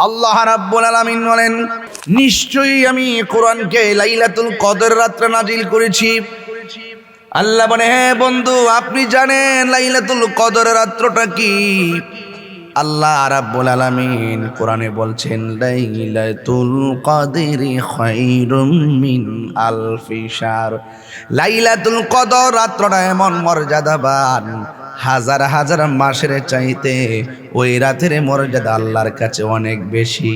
আল্লাহ রাব্বুল আলামিন বলেন, নিশ্চয়ই আমি কোরআনকে লাইলাতুল কদর রাত্রে নাজিল করেছি। আল্লাহ বলে, হ্যাঁ বন্ধু, আপনি জানেন লাইলাতুল কদর রাত্রটা কি? আল্লাহ রাব্বুল আলামিন কোরআনে বলছেন, লাইলাতুল কদরি খায়রুম মিন আলফি শাহর। লাইলাতুল কদর রাত্রটা এমন মর্যাদাবান, হাজার হাজার মাসের চাইতে ওই রাতের মর্যাদা আল্লাহর কাছে অনেক বেশি।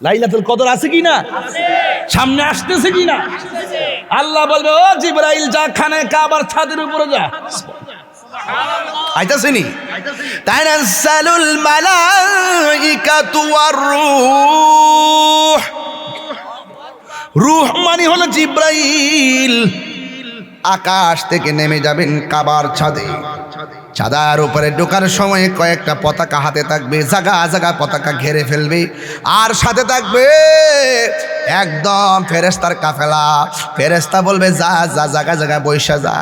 লাইলাতুল কদর আছে কি না? সামনে আসতেছে কি না? আল্লাহ বলবে, ও জিবরাইল, যা খানে কাবার ছাদের উপরে যা। আইতাছেনি? তানাজ্জালুল মালাইকাতু ওয়ার রূহ। রূহ মানে হলো জিবরাইল। আকাশ থেকে নেমে যাবেন কাবার ছাদে। চাঁদার উপরে ঢোকার সময় কয়েকটা পতাকা হাতে থাকবে, জায়গা জায়গা পতাকা ঘেরে ফেলবে, আর সাথে থাকবে একদম ফেরেশতার কাফেলা। ফেরেশতা বলবে, যা যা জায়গা জায়গা বৈশা যা।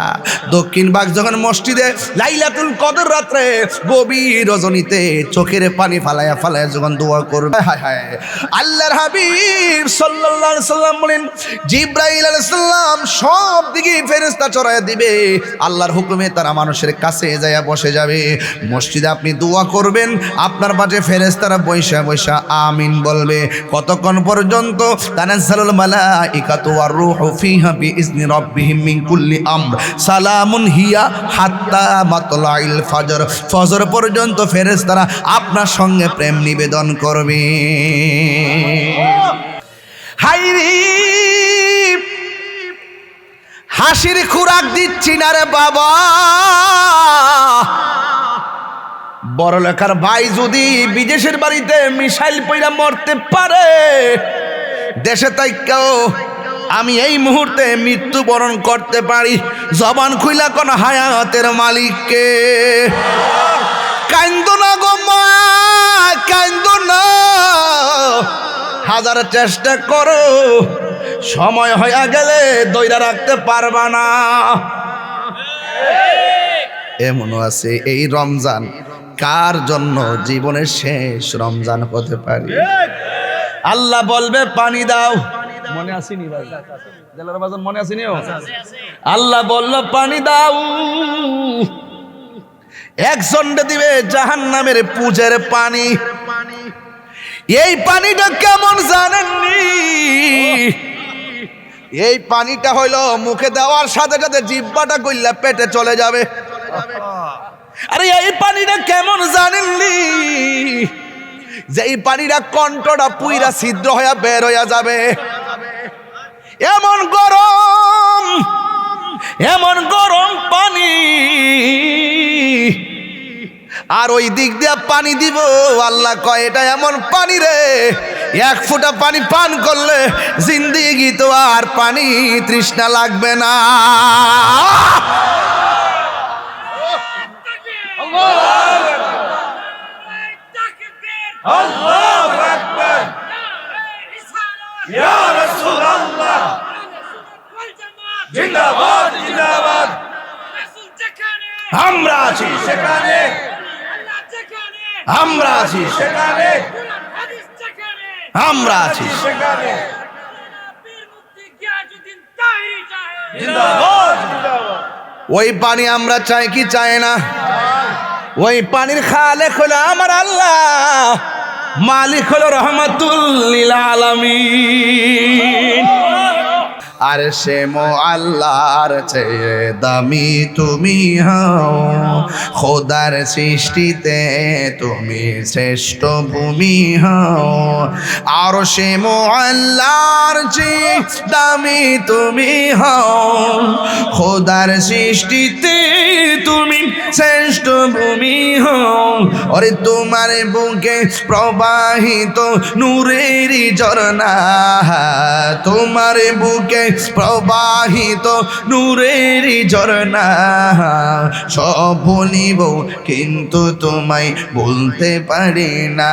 দক্ষিণ ভাগ যখন মসজিদে লাইলাতুল কদর রাত্রে গভীর রজনীতে চোখের পানি ফালায়া ফালায়া যখন দোয়া করবে, হায় হায়, আল্লাহর হাবিব সাল্লাল্লাহু আলাইহি সাল্লাম বলেন, জিবরাইল আলাইহিস সালাম সব দিকে ফেরেশতা চড়াইয়া দিবে। আল্লাহর হুকুমে তারা মানুষের কাছে যায় বসে যাবে। মসজিদে আপনি দোয়া করবেন, আপনার পাশে ফেরেশতারা বৈশা বৈশা আমিন বলবে। কতক্ষণ পর্যন্ত? তানাজ্জালুল মালাইকাতু ওয়ার রূহু ফিহা বিইজনি রাব্বিহিম মিন কুল্লি আমর সালামুন হিয়া হাত্তা মাতলাইল ফজর। ফজর পর্যন্ত ফেরেশতারা আপনার সঙ্গে প্রেম নিবেদন করবে। হায়রে, হাসির খুরাক দিচ্ছি না রে বাবা। বড়লেখার ভাই যদি বিদেশের বাড়িতে মিসাইল পইরা মরতে পারে, দেশে তাইকাও আমি এই মুহূর্তে মৃত্যুবরণ করতে পারি। জবান খুইলা কোন হায়াতের মালিককে। কান্দো না গো মা, কান্দো না। হাজার চেষ্টা করো, সময় হয়ে গেলে দইরা রাখতে পারবা না। এমনও আছে এই রমজান কার জন্য জীবনের শেষ রমজান হতে পারে। আল্লাহ বলবে, পানি দাও। মনে আসেনি ভাই? জেলার বাজার মনে আসেনি? আল্লাহ বলল, পানি দাও। একজনকে দিবে জাহান্নামের পুজের পানি। এই পানিটা কেমন জানেননি? এই পানিটা হইল মুখে দেওয়ার সাথে সাথে জিহ্বাটা গইলা পেটে চলে যাবে। আরে এই পানিটা কেমন জানেননি? যে এই পানিটা কণ্ঠটা পুইরা ছিদ্র হয়ে বের হয়ে যাবে, এমন গরম, এমন গরম পানি। আর ওই দিক দিয়ে পানি দিব, আল্লাহ কয় এটা এমন পানি রে, এক ফোঁটা পানি পান করলে জিন্দেগি তো আর পানি তৃষ্ণা লাগবে না। আল্লাহু আকবার, ইয়া রাসূলুল্লাহ, জিন্দাবাদ জিন্দাবাদ। আমরা আছি সেখানে, আমরা আছি সেখানে, আমরা আছি সেখানে। জিন্দাবাদ জিন্দাবাদ। ওই পানি আমরা চাই কি চাই না? ওই পানির খালেক হলো আমার আল্লাহ, মালিক হলো রহমাতুল লিল আলামিন। আর সে আল্লাহর চেয়ে দামি তুমি হও, খোদার সৃষ্টিতে তুমি শ্রেষ্ঠ ভূমি হও। আর সে আল্লাহর চেয়ে দামি তুমি হও, খোদার সৃষ্টিতে তুমি শ্রেষ্ঠ ভূমি হও। ওরে তোমার বুকে প্রবাহিত নূরের ঝরনা, তোমার বুকে প্রবাহিত নূরের ঝরনা। সব বলিব কিন্তু তোমায় বলতে পারি না,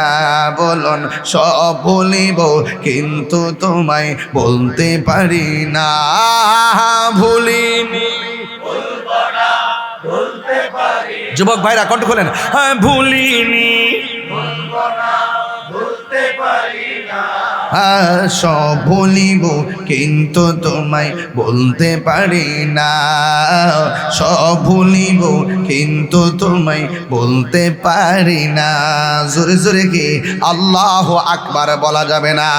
বলুন সব বলিব কিন্তু তোমায় বলতে পারি না। ভুলিনি, যুবক ভাইরা কণ্ঠ খোলেন, হ্যাঁ ভুলিনি, সব ভুলিব কিন্তু তোমায় বলতে পারি না, সব ভুলিব কিন্তু তোমায় বলতে পারি না। জোরে জোরে কি আল্লাহু আকবার বলা যাবে না?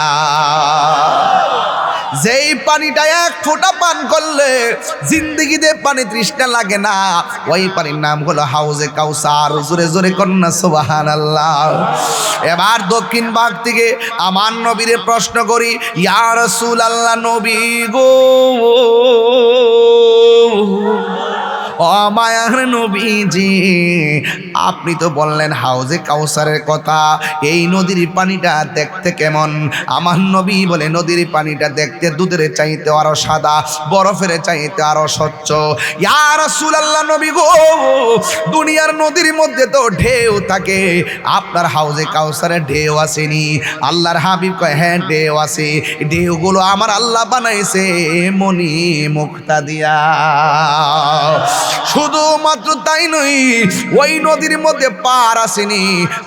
যেই পানিটা এক ফোঁটা পান করলে জিন্দেগিতে পানি তৃষ্ণা লাগে না, ওই পানির নাম হলো হাউজে কাউসার। জোরে জোরে কন্যা সুবহানাল্লাহ। এবার দক্ষিণ ভাগ থেকে আমার নবীরে প্রশ্ন করি, ইয়া রাসূলুল্লাহ, নবী গো, ও মায়ার নবীজি, আপনি তো বললেন হাউজে কাউসারের কথা, এই নদীর পানিটা দেখতে কেমন? আমার নবী বলে নদীর পানিটা দেখতে দুধের চাইতে আরো সাদা, বরফের চাইতে আরো স্বচ্ছ। ইয়া রাসূলুল্লাহ, নবী গো, দুনিয়ার নদীর মধ্যে তো ঢেউ থাকে, আপনার হাউজে কাউসারে ঢেউ আসেনি? আল্লাহর হাবিব কয়, হ্যাঁ ঢেউ আছে, ঢেউগুলো আমার আল্লাহ বানাইছে মনি মুক্তা দিয়া। শুধুমাত্র তাই নই, ওই নদীর মধ্যে পার আসেনি,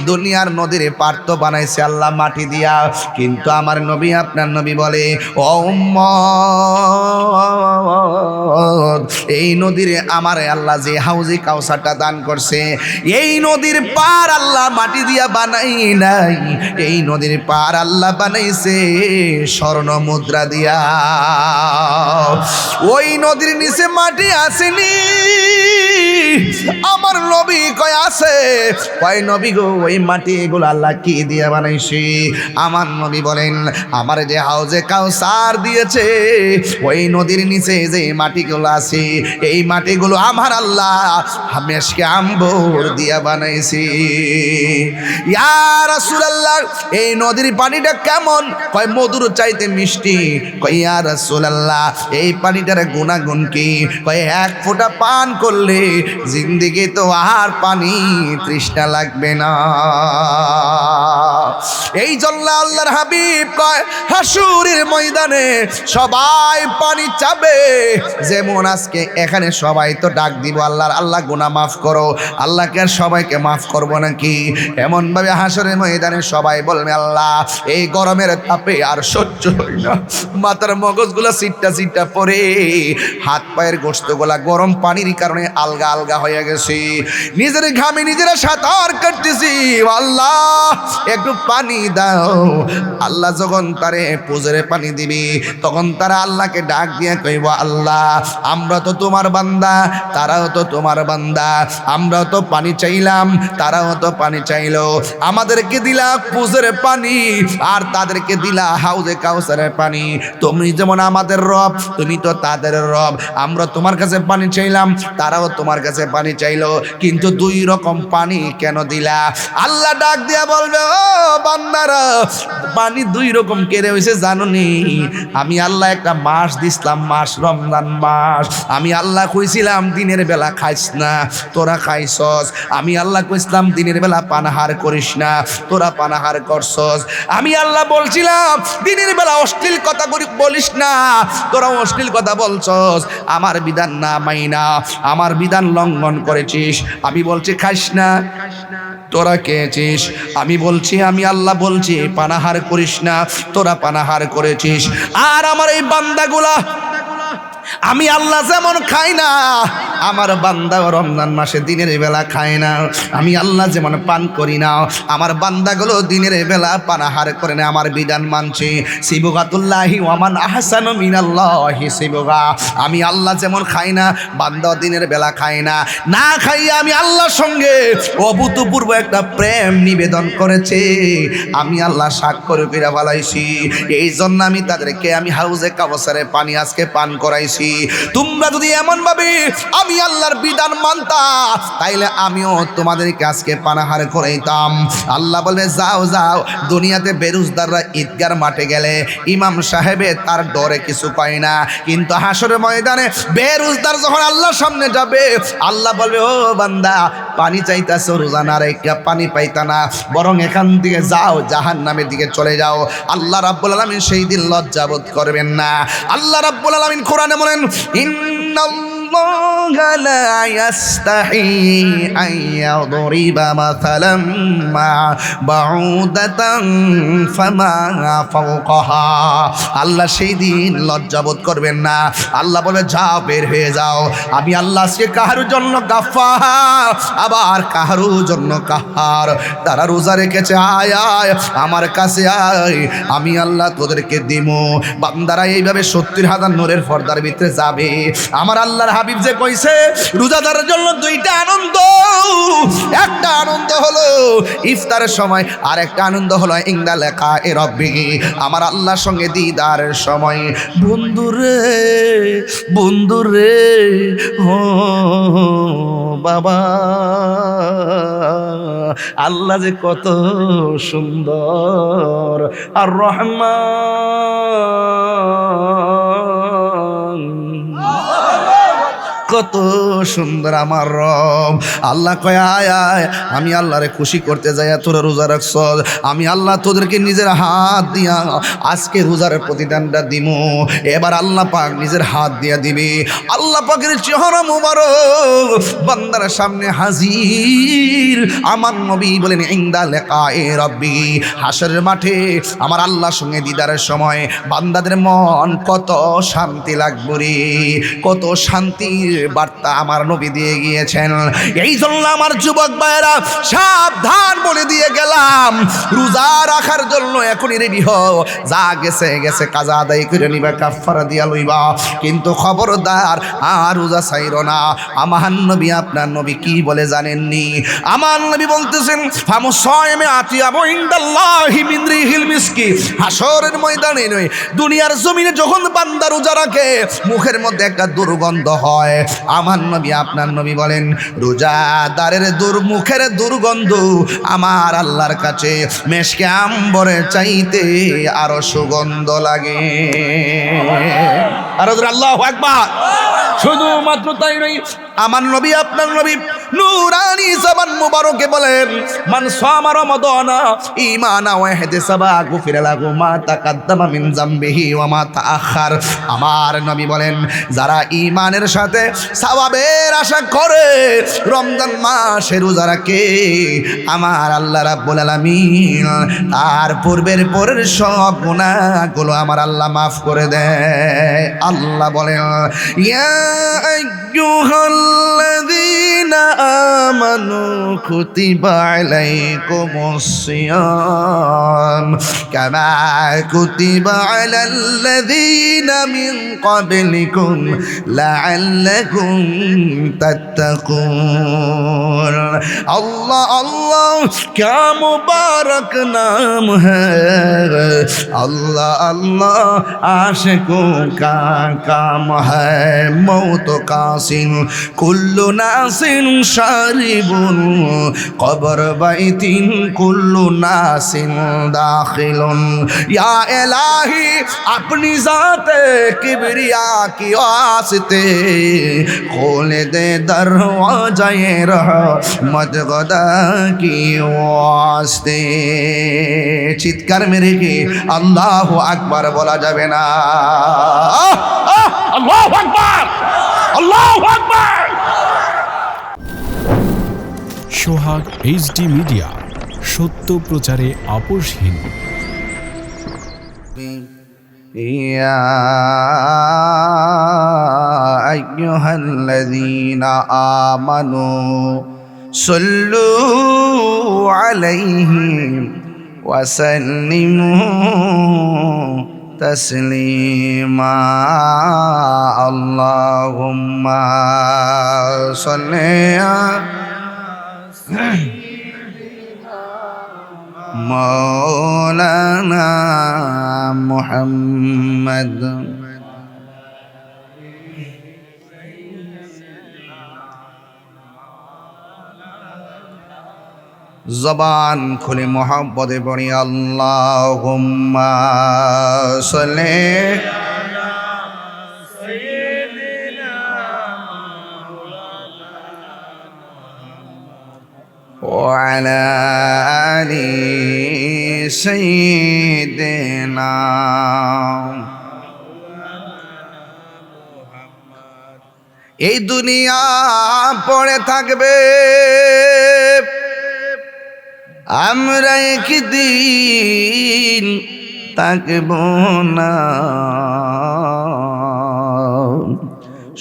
দুনিয়ার নদীর পার তো বানাইছে আল্লাহ মাটি দিয়া। কিন্তু আমার নবী, আপনার নবী বলে, ও উম্মত, এই নদীর আমার আল্লাহ যে হাউজে কাউসারটা দান করছে, এই নদীর পার আল্লাহ মাটি দিয়া বানাই নাই, এই নদীর পার আল্লাহ বানাইছে স্বর্ণ মুদ্রা দিয়া। ওই নদীর নিচে মাটি আসেনি। আমার নবী কয় আছে, কয় নবী গো, ওই মাটি এগুলো আল্লাহ কি দিয়ে বানাইছে? আমার নবী বলেন, আমার যে হাউজে কাউসার দিয়েছে, ওই নদীর নিচে যে মাটিগুলো আছে, এই মাটিগুলো আমার আল্লাহ মেশকে আম্বর দিয়া বানাইছে। ইয়া রাসূলুল্লাহ, এই নদীর পানিটা কেমন? কয় মধুর চাইতে মিষ্টি। কয় ইয়া রাসূলুল্লাহ, এই পানিটার গুণাগুণ কি? কয় এক ফোঁটা পান করলে জিন্দেগি তো আর পানি তৃষ্ণা লাগবে না। এই জন্য আল্লাহর হাবিব কয়, হাসুরের ময়দানে সবাই পানি চাবে। যেমন আজকে এখানে সবাই তো ডাক দিব আল্লাহর, আল্লাহ গুনাহ মাফ করো। আল্লাহকে আর সবাইকে মাফ করবো নাকি? এমন ভাবে হাসরের ময়দানে সবাই বলবে, আল্লাহ এই গরমের তাপে আর সহ্য হয় না, মাথার মগজগুলা সিটটা সিটটা পরে, হাত পায়ের গোশতগুলা গরম পানির কারণে আলগা আলগা হয়ে গেছে, নিজের ঘামে নিজেরা সাঁতার কাটতেছি, আল্লাহ একটু পানি দাও। আল্লাহ যখন তারে পুজোরে পানি দিবি তখন তারা আল্লাহকে ডাক দিয়ে কইব, আল্লাহ আমরা তো তোমার বান্দা, তারাও তো তোমার বান্দা, আমরাও তো পানি চাইলাম, তারাও তো পানি চাইলো, আমাদেরকে দিলা পুজোরে পানি আর তাদেরকে দিলা হাউজে কাউসারের পানি। তুমি যেমন আমাদের রব, তুমি তো তাদের রব। আমরা তোমার কাছে পানি চাইলাম, তারাও তোমার কাছে পানি চাইলো, কিন্তু দুই রকম পানি কেন দিলা? আল্লাহ ডাক দিয়া বলবে, ও বান্দারা, পানি দুই রকম কেড়ে হয়েছে জানুনি? আমি আল্লাহ একটা মাস দিছিলাম, মাস রমজান মাস। আমি আল্লাহ কইছিলাম দিনের বেলা খাইস না, তোরা খাইছস। আমি আল্লাহ কইছিলাম দিনের বেলা পানাহার করিস না, তোরা পানাহার করছস। আমি আল্লাহ বলছিলাম দিনের বেলা অশ্লীল কথা বলিস না, তোরা অশ্লীল কথা বলছস। আমার বিধান না মাইনা আমার বিধান লঙ্ঘন করেছিস। আমি বলছি খাইস না, তোরা খেয়েছিস। আমি বলছি, আমি আল্লাহ বলছি পানাহার করিস না, তোরা পানাহার করেছিস। আর আমার এই বান্দাগুলা আমি আল্লাহ যেমন খাই না, আমার বান্দা রমজান মাসে দিনের বেলা খায় না। আমি আল্লাহ যেমন পান করি না, আমার বান্দাগুলো দিনের বেলা পানাহার করে না, আমার বিধান মানছে। সিবগাতুল্লাহি ওয়ামান আহসানু মিনাল্লাহি সিবগা। আমি আল্লাহ যেমন খাই না, বান্দা দিনের বেলা খায় না। না খাইয়া আমি আল্লাহর সঙ্গে অভূতপূর্ব একটা প্রেম নিবেদন করেছে, আমি আল্লাহ স্বাক্ষর করে ফেলাইছি। এই জন্য আমি তাদেরকে আমি হাউজে কাউসারের পানি আজকে পান করাইছি। তোমরা যদি এমন ভাবে আমি আল্লাহর বিধান মানতা, তাইলে আমিও তোমাদেরকে আজকে পানাহার করাইতাম। আল্লাহ বলবে, যাও যাও। দুনিয়াতে বেরোজদাররা ঈদগার মাঠে গেলে ইমাম সাহেবে তার ডরে কিছু পায় না, কিন্তু হাসরের ময়দানে বেরোজদার যখন আল্লাহর সামনে যাবে, আল্লাহ বলবে, ও বান্দা পানি চাইতাছ, রোজা না রেখে পানি পাইতা না, বরং এখান থেকে যাও, জাহান্নামের দিকে চলে যাও। আল্লাহ রাব্বুল আলামিন সেই দিন লজ্জাবোধ করবেন না। আল্লাহ রাব্বুল আলামিন কোরআনে বলেন, ইন্নাল্লাহা লা ইয়াস্তাহি আন ইয়াদরিবা মাসালাম মা বাউদাতান ফামা ফাওকাহা। আল্লাহ সেই দিন লজ্জাবোধ করবেন না। আল্লাহ বলে, যাও, বের হয়ে যাও। আমি আল্লাহ আজকে কাহারুর জন্য গাফফার, আবার কাহারুর জন্য কাহার। তারা রোজা রেখেছে, আয় আয় আমার কাছে আয়, আমি আল্লাহ তোদেরকে দিমু। বান্দারা এইভাবে 70,000 নূরের পর্দার ভিতরে যাবে। আমার আল্লাহর হাবিব যে কইছে রোজাদারের জন্য দুইটা আনন্দ, একটা আনন্দ হলো ইফতারের সময়, আর একটা আনন্দ হলো ইনদা লিকায়ে রাব্বি, আমার আল্লাহর সঙ্গে দিদারের সময়। বন্ধুরে বন্ধুরে, ও বাবা, আল্লাহ যে কত সুন্দর, আর রহমান কত সুন্দর আমার রব। আল্লাহ কয়, আয় আয়, আমি আল্লাহরে খুশি করতে যাই তোরা রোজা রাখছ, আমি আল্লাহ তোদেরকে নিজের হাত দিয়া আজকে রোজার প্রতিদানটা দিমু। এবার আল্লাহ পাক নিজের হাত দিয়া দিবে। আল্লাহ পাকের চেহারা মুবারক বান্দার সামনে হাজির। আমার নবী বলেন, ইনদা লিকায়ে রাব্বি, হাসরের মাঠে আমার আল্লাহর সঙ্গে দিদারের সময় বান্দাদের মন কত শান্তি লাগবে রে, কত শান্তির বার্তা আমার নবী দিয়ে গিয়েছেন। এই জন্য আমার যুবক ভাইয়েরা সাবধান বলে দিয়ে গেলাম, রোজা রাখার জন্য এখনই রেডি হও। যা গেছে গেছে, কাজা আদায় করে নিবা, কাফারা দিয়া লইবা, কিন্তু খবরদার আর রোজা ছাইরো না। আমার নবী, আপনার নবী কি বলে জানেননি? আমার নবী বলতেছেন, ফামুসাইমে আতিয়াবু ইনদাল্লাহি মিন রিহিল মিসকি। হাসরের ময়দানে নয়, দুনিয়ার জমিনে যখন বান্দা রোজা রাখে মুখের মধ্যে একটা দুর্গন্ধ হয়। আমার নবী, আপনার নবী বলেন, রোজাদারের মুখের দুর্গন্ধ আমার আল্লাহর কাছে মেশকে আম্বরের চাইতে আরো সুগন্ধ লাগে। আর আল্লাহু আকবার। শুধুমাত্র তাই নয়, আমার নবী, আপনার নবী নূরানি জবান মুবারকে বলেন, মান সামা রমাদানা ঈমানা ওয়া ইহতিসাবা গুফিরা লাহু মা তাকাদ্দামা মিন যামবিহি ওয়া মা তাআখার। আমার নবী বলেন, যারা ঈমানের সাথে সওয়াবের আশা করে রমজান মাসে রোজা রাখে, আমার আল্লাহ রাব্বুল আলামিন তার পূর্বের পরের সব গুনাহগুলো আমার আল্লাহ মাফ করে দেয়। আল্লাহ বলেন, ইয়া আইয়ুহাল্লাযীনা آمنوا كتب عليكم الصيام كما كتب على الذين من قبلكم لعلكم تتقون اللہ اللہ کیا مبارک نام ہے اللہ اللہ عاشقوں کا کام ہے موت قاسم كل ناس شارب قبر بيت كل ناس داخل یا الہی اپنی ذات کبریا کی واسطے کھول دے دروازہ رحمت خدا کی واسطے চিৎকার মেরে কি আল্লাহু আকবার বলা যাবে না আল্লাহু আকবার আল্লাহু আকবার সোহাগ এইচডি মিডিয়া সত্য প্রচারে আপোষহীন يا أيها الذين آمنوا صلوا عليه وسلموا تسليما اللهم صل مولانا محمد জবান খুলে মোহাব্বতে পড়ি আল্লাহুম্মা সাল্লি وعلى آل سيدنا এই দুনিয়া পড়ে থাকবে আমরা একদিন থাকব না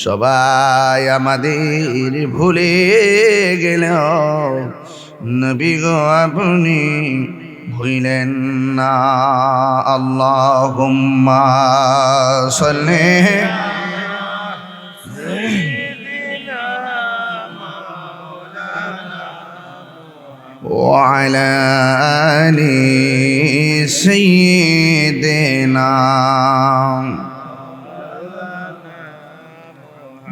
সবাই আমাদের ভুলে গেলেও নবী গো আপনি ভুলেন না আল্লাহুম্মা সাল্লি وعلى آل سيدنا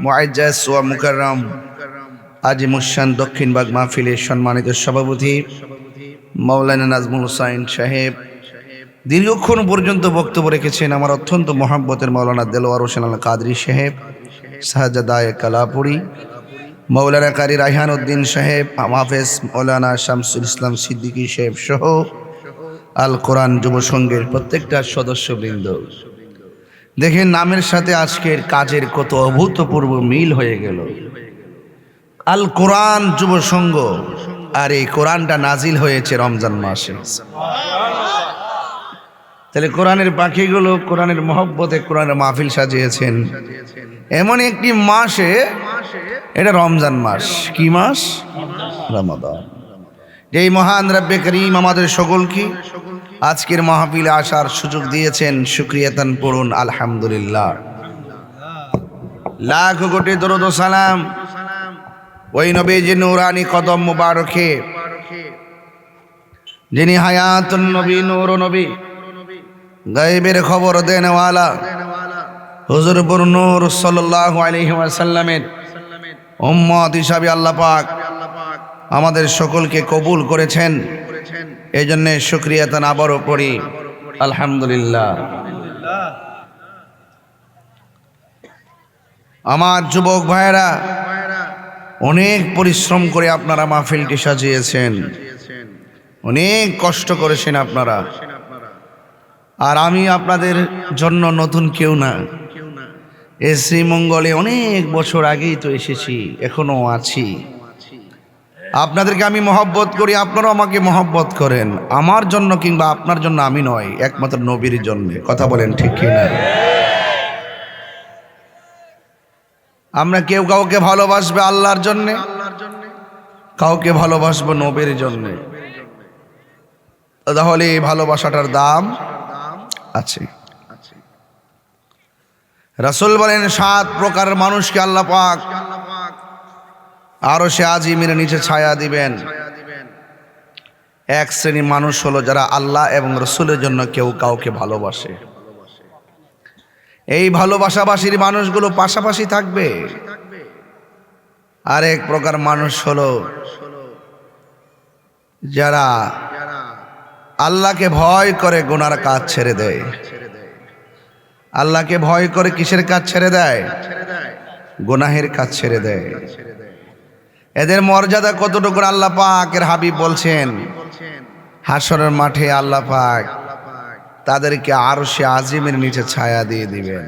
মুআজ্জাজ ওয়া মুকাররম আজিমুশান দক্ষিণবাগ মাহফিলের সম্মানিত সভাপতি মাওলানা নাজমুল হোসাইন সাহেব দীর্ঘক্ষণ পর্যন্ত বক্তব্য রেখেছেন আমার অত্যন্ত মহব্বতের মাওলানা দেলোয়ার হোসেন আল কাদরি সাহেব শাহজাদায়ে কালাপুরি মৌলানা কারি রায়হান উদ্দিন সাহেব হাফেজ মৌলানা শামসুল ইসলাম সিদ্দিকী সাহেব সহ আল কোরআন যুব সংঘের প্রত্যেকটা সদস্যবৃন্দ দেখেন নামের সাথে আজকের কাজের কত অভূতপূর্ব মিল হয়ে গেল আল কোরআন যুব সংঘ আর এই কোরআনটা নাজিল হয়েছে রমজান মাসে তাহলে কোরআনের পাখিগুলো কোরআনের মহব্বতে কোরআনের মাহফিল সাজিয়েছেন এমন একটি মাসে এটা রমজান মাস কি মাস রমাদান যেই মহান রব্বে করিম আমাদের সকলকে আজকের মাহফিলে আসার সুযোগ দিয়েছেন শুকরিয়াতান পড়ুন আলহামদুলিল্লাহ লাখ কোটি দরুদ ও সালাম ওই নবীজি নূরানি কদম মুবারকে যিনি হায়াতুন নবী নূর নবী গায়বের খবর দেনওয়ালা হুজুর নূর সাল্লাল্লাহু আলাইহি ওয়াসাল্লামের উম্মত হিসাবে আল্লাহ পাক আমাদের সকলকে কবুল করেছেন এই জন্য শুকরিয়াতান আবারও পড়ি আলহামদুলিল্লাহ আমার যুবক ভাইরা অনেক পরিশ্রম করে আপনারা মাহফিলটি সাজিয়েছেন অনেক কষ্ট করেছেন আপনারা আর আমি আপনাদের জন্য নতুন কেউ না এই শ্রীমঙ্গলে অনেক বছর আগেই তো এসেছি এখনো আছি আপনাদেরকে আমি মহব্বত করি আপনারাও আমাকে মহব্বত করেন আমার জন্য কিংবা আপনার জন্য আমি নয় একমাত্র নবীর জন্য কথা বলেন ঠিক কি না আমরা কেউ কাউকে ভালোবাসবে আল্লাহর জন্য কাউকে ভালোবাসবো নবীর জন্য, তাহলে এই ভালোবাসাটার দাম আছে। রাসূল বলেন 7 প্রকার মানুষকে আল্লাহ পাক আরশে আজিমের নিচে ছায়া দিবেন। এক শ্রেণীর মানুষ হলো যারা আল্লাহ এবং রাসূলের জন্য কেউ কাউকে ভালোবাসে। এই ভালোবাসাবাসীর মানুষগুলো পাশাপাশি থাকবে। আরেক প্রকার মানুষ হলো যারা আল্লাহকে ভয় করে গুনার কাজ ছেড়ে দেয়। আল্লাহকে ভয় করে কিসের কাজ ছেড়ে দেয়? গুনাহের কাজ ছেড়ে দেয়। এদের মর্যাদা কতটুকু আল্লাহ পাকের হাবিব বলছেন, হাশরের মাঠে আল্লাহ পাক তাদেরকে আরশে আজিমের নিচে ছায়া দিয়ে দিবেন।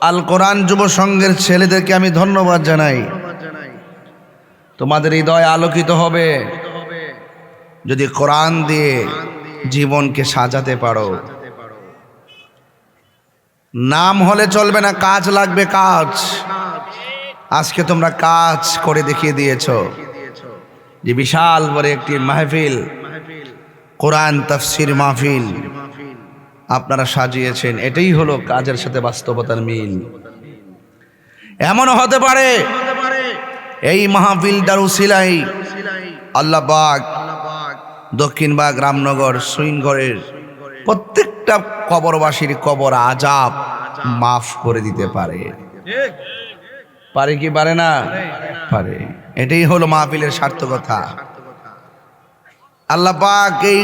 আল কোরআন যুব সংঘের ছেলেদেরকে আমি ধন্যবাদ জানাই। তোমাদের হৃদয় আলোকিত হবে যদি কোরআন দিয়ে জীবনকে সাজাতে পারো। নাম হলে চলবে না, কাজ লাগবে, কাজ। আজকে তোমরা কাজ করে দেখিয়ে দিয়েছো যে বিশাল বড় একটি মাহফিল, কোরআন তাফসীর মাহফিল আপনারা সাজিয়েছেন। এটাই হলো কাজের সাথে বাস্তবতার মিল। এমনও হতে পারে এই মাহফিলটার উসিলায় আল্লাহ পাক দক্ষিণবাগ, রামনগর, সুইনগরের প্রত্যেকটা কবরবাসীর কবর আযাব মাফ করে দিতে পারে। পারে কি পারে না? পারে। এটাই হলো মাহফিলের সার্থকতা। আল্লাহ পাক এই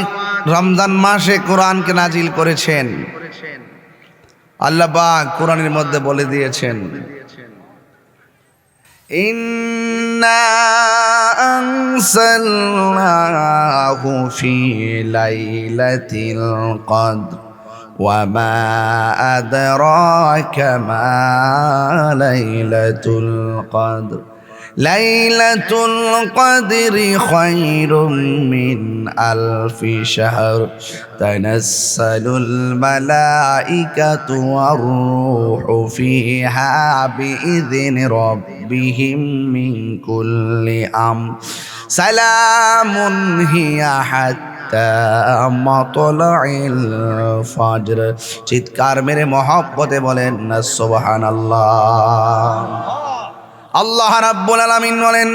রমজান মাসে কোরআনকে নাজিল করেছেন। আল্লাহ পাক কোরআনের মধ্যে বলে দিয়েছেন, ইন্না আনসালনাহু ফি লাইলাতিল কদর ওয়া মা আদরাকা মা লাইলাতুল কদর লাইলাতুল কদরি খায়রুম মিন আলফি শাহর তানাজ্জালুল মালাইকাতু ওয়ার রূহু ফিহা বিইذনি রাব্বিহিম মিন কুল্লি আমর সালামুন হিয়া হাত্তা মাতলাইল ফজর। চিৎকার মেরে মহব্বতে বলেন না সুবহানাল্লাহ। আল্লাহ রাব্বুল আলামিন বলেন,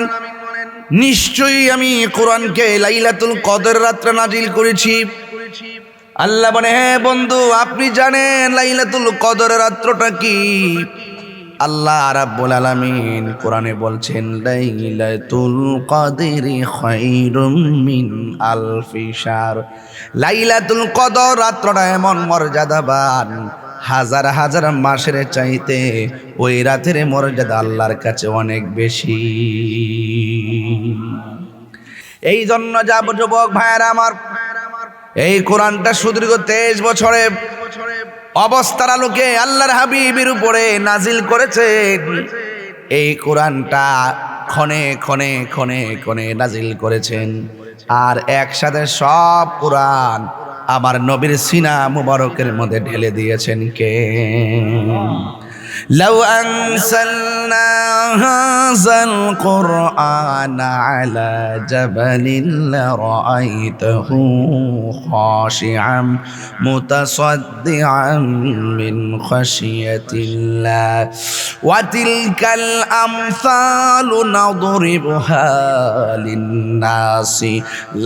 নিশ্চয়ই আমি কোরআনকে লাইলাতুল কদর রাত্রে নাজিল করেছি। আল্লাহ বলে, হ্যাঁ বন্ধু, আপনি জানেন লাইলাতুল কদর রাত্রটা কি? আল্লাহ রাব্বুল আলামিন কোরআনে বলছেন, লাইলাতুল কদরি খায়রুম মিন আলফি শাহর। লাইলাতুল কদর রাত্রটা এমন মর্যাদাবান, হাজার হাজার মাসের চাইতে ওই রাতের মর্যাদা আল্লাহর কাছে অনেক বেশি। এই জন্য যাব যুবক ভাইয়েরা আমার, এই কোরআনটা সুদীর্ঘ 23 বছরে অবস্থার আলোকে আল্লাহর হাবিবের উপরে নাজিল করেছেন। এই কোরআনটা ক্ষণে ক্ষণে ক্ষণে ক্ষণে নাজিল করেছেন, আর একসাথে সব কোরআন আমার নবীর সিনা মুবারকের মধ্যে ঢেলে দিয়েছেন কে? লাউ আনসালনা হাযাল কুরআনা আলা জাবালিন লারাআইতাহু খাশিআম মুতাসাদ্দিআন মিন খাশিয়াতিল্লাহ ওয়া তিলকাল আমসালু নাদরিবুহা লিন-নাসি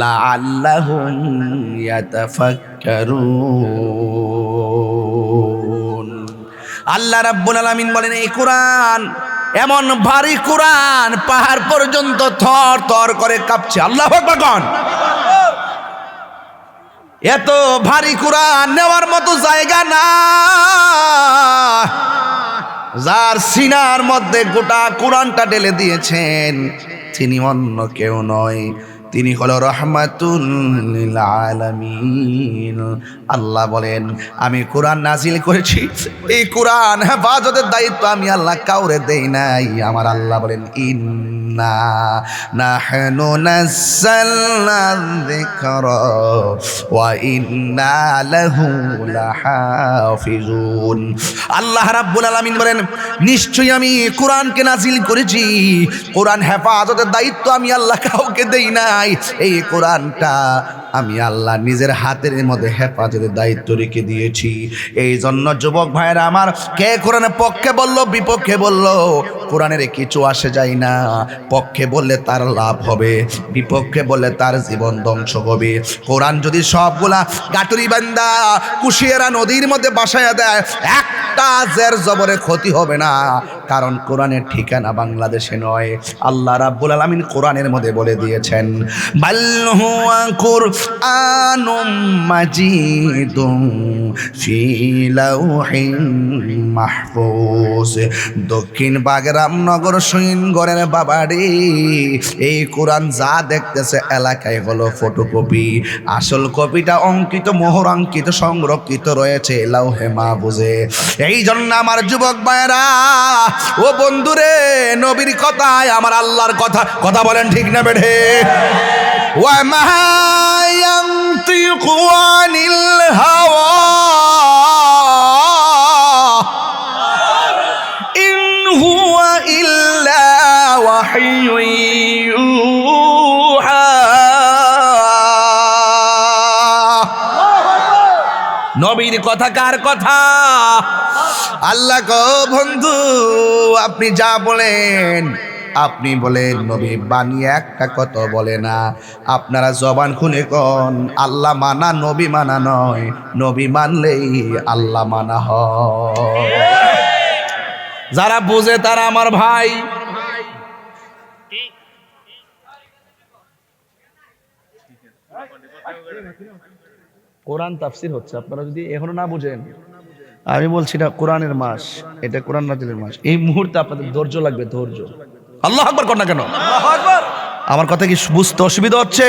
লাআল্লাহুম ইয়াতাফাক্কারুন। আল্লাহ রাব্বুল আলামিন বলেন, এই কোরআন এমন ভারী কোরআন, পাহাড় পর্যন্ত থর থর করে কাঁপছে। আল্লাহু আকবার বলেন। এত ভারী কোরআন নেওয়ার মতো জায়গা না। যার সিনার মধ্যে গোটা কোরআনটা ঢেলে দিয়েছেন তিনি অন্য কেউ নয়, তিনি হলো রহমাতুল লিল আলামিন। আল্লাহ বলেন আমি কোরআন নাজিল করেছি, এই কোরআন হেফাজতের দায়িত্ব আমি আল্লাহ কাউরে দেই নাই। আমার আল্লাহ বলেন ইন্না নাহনু নাযালনা যিকরা ওয়া ইন্না লাহু লাহাফিজুন। আল্লাহ রাব্বুল আলামিন বলেন নিশ্চয়ই আমি কোরআনকে নাজিল করেছি, কোরআন হেফাজতের দায়িত্ব আমি আল্লাহ কাউকে দেই নাই। এই কোরআনটা আমি আল্লাহ নিজের হাতের মধ্যে হেফাজতের দায়িত্ব রেখে দিয়েছি। এই জন্য যুবক ভাইরা আমার, কে কোরআনের পক্ষে বললো বিপক্ষে বললো, কোরআনের কিছু আসে যায় না। পক্ষে বললে তার লাভ হবে, বিপক্ষে বললে তার জীবন ধ্বংস হবে। কোরআন যদি সবগুলা গাটুরি বান্দা কুশিয়ারা নদীর মধ্যে বাসায় দেয়, একটা জের জবরে ক্ষতি হবে না, কারণ কোরআনের ঠিকানা বাংলাদেশে নয়। আল্লাহ রাব্বুল আলামিন কোরআনের মধ্যে বলে দিয়েছেন বাল হুয়া কুরআনুম মাজিদুম ফি লাউহিন মাহফুজ। দক্ষিণ বাগরামনগর সৈনগরের বাবারে, এই কোরআন যা দেখতেছে এলাকায় হলো ফটোকপি, আসল কপিটা অঙ্কিত মোহরাঙ্কিত সংরক্ষিত রয়েছে লাউহে মাহফুজে। এই জন্য আমার যুবক ভাইরা ও বন্ধুরে, নবীর কথায় আমার আল্লাহর কথা, কথা বলেন ঠিক না বেঠে? ওয়া মা ইয়ানতিকু আনিল হাওয়া ইন হুয়া ইল্লা ওয়াহয়ুন ইউহা। নবীর কথা কার কথা? আল্লাহ গো বন্ধু, আপনি যা বলেন আপনি বলেন, নবী বানিয়ে একটা কথা বলে না। আপনারা জবান খুলে কোন আল্লাহ মানা নবী মানা নয়, নবী মানলেই আল্লাহ মানা হয়। যারা বুঝে তারা আমার ভাই। কোরআন তাফসির হচ্ছে, আপনারা যদি এখনো না বুঝেন, আমি বলছি না কোরআনের মাস, এটা কোরআন নাজিলের মাস। এই মুহূর্তে আপনাদের ধৈর্য লাগবে, ধৈর্য। আল্লাহু আকবার কর না কেন? আমার কথা কি বুঝতে অসুবিধা হচ্ছে?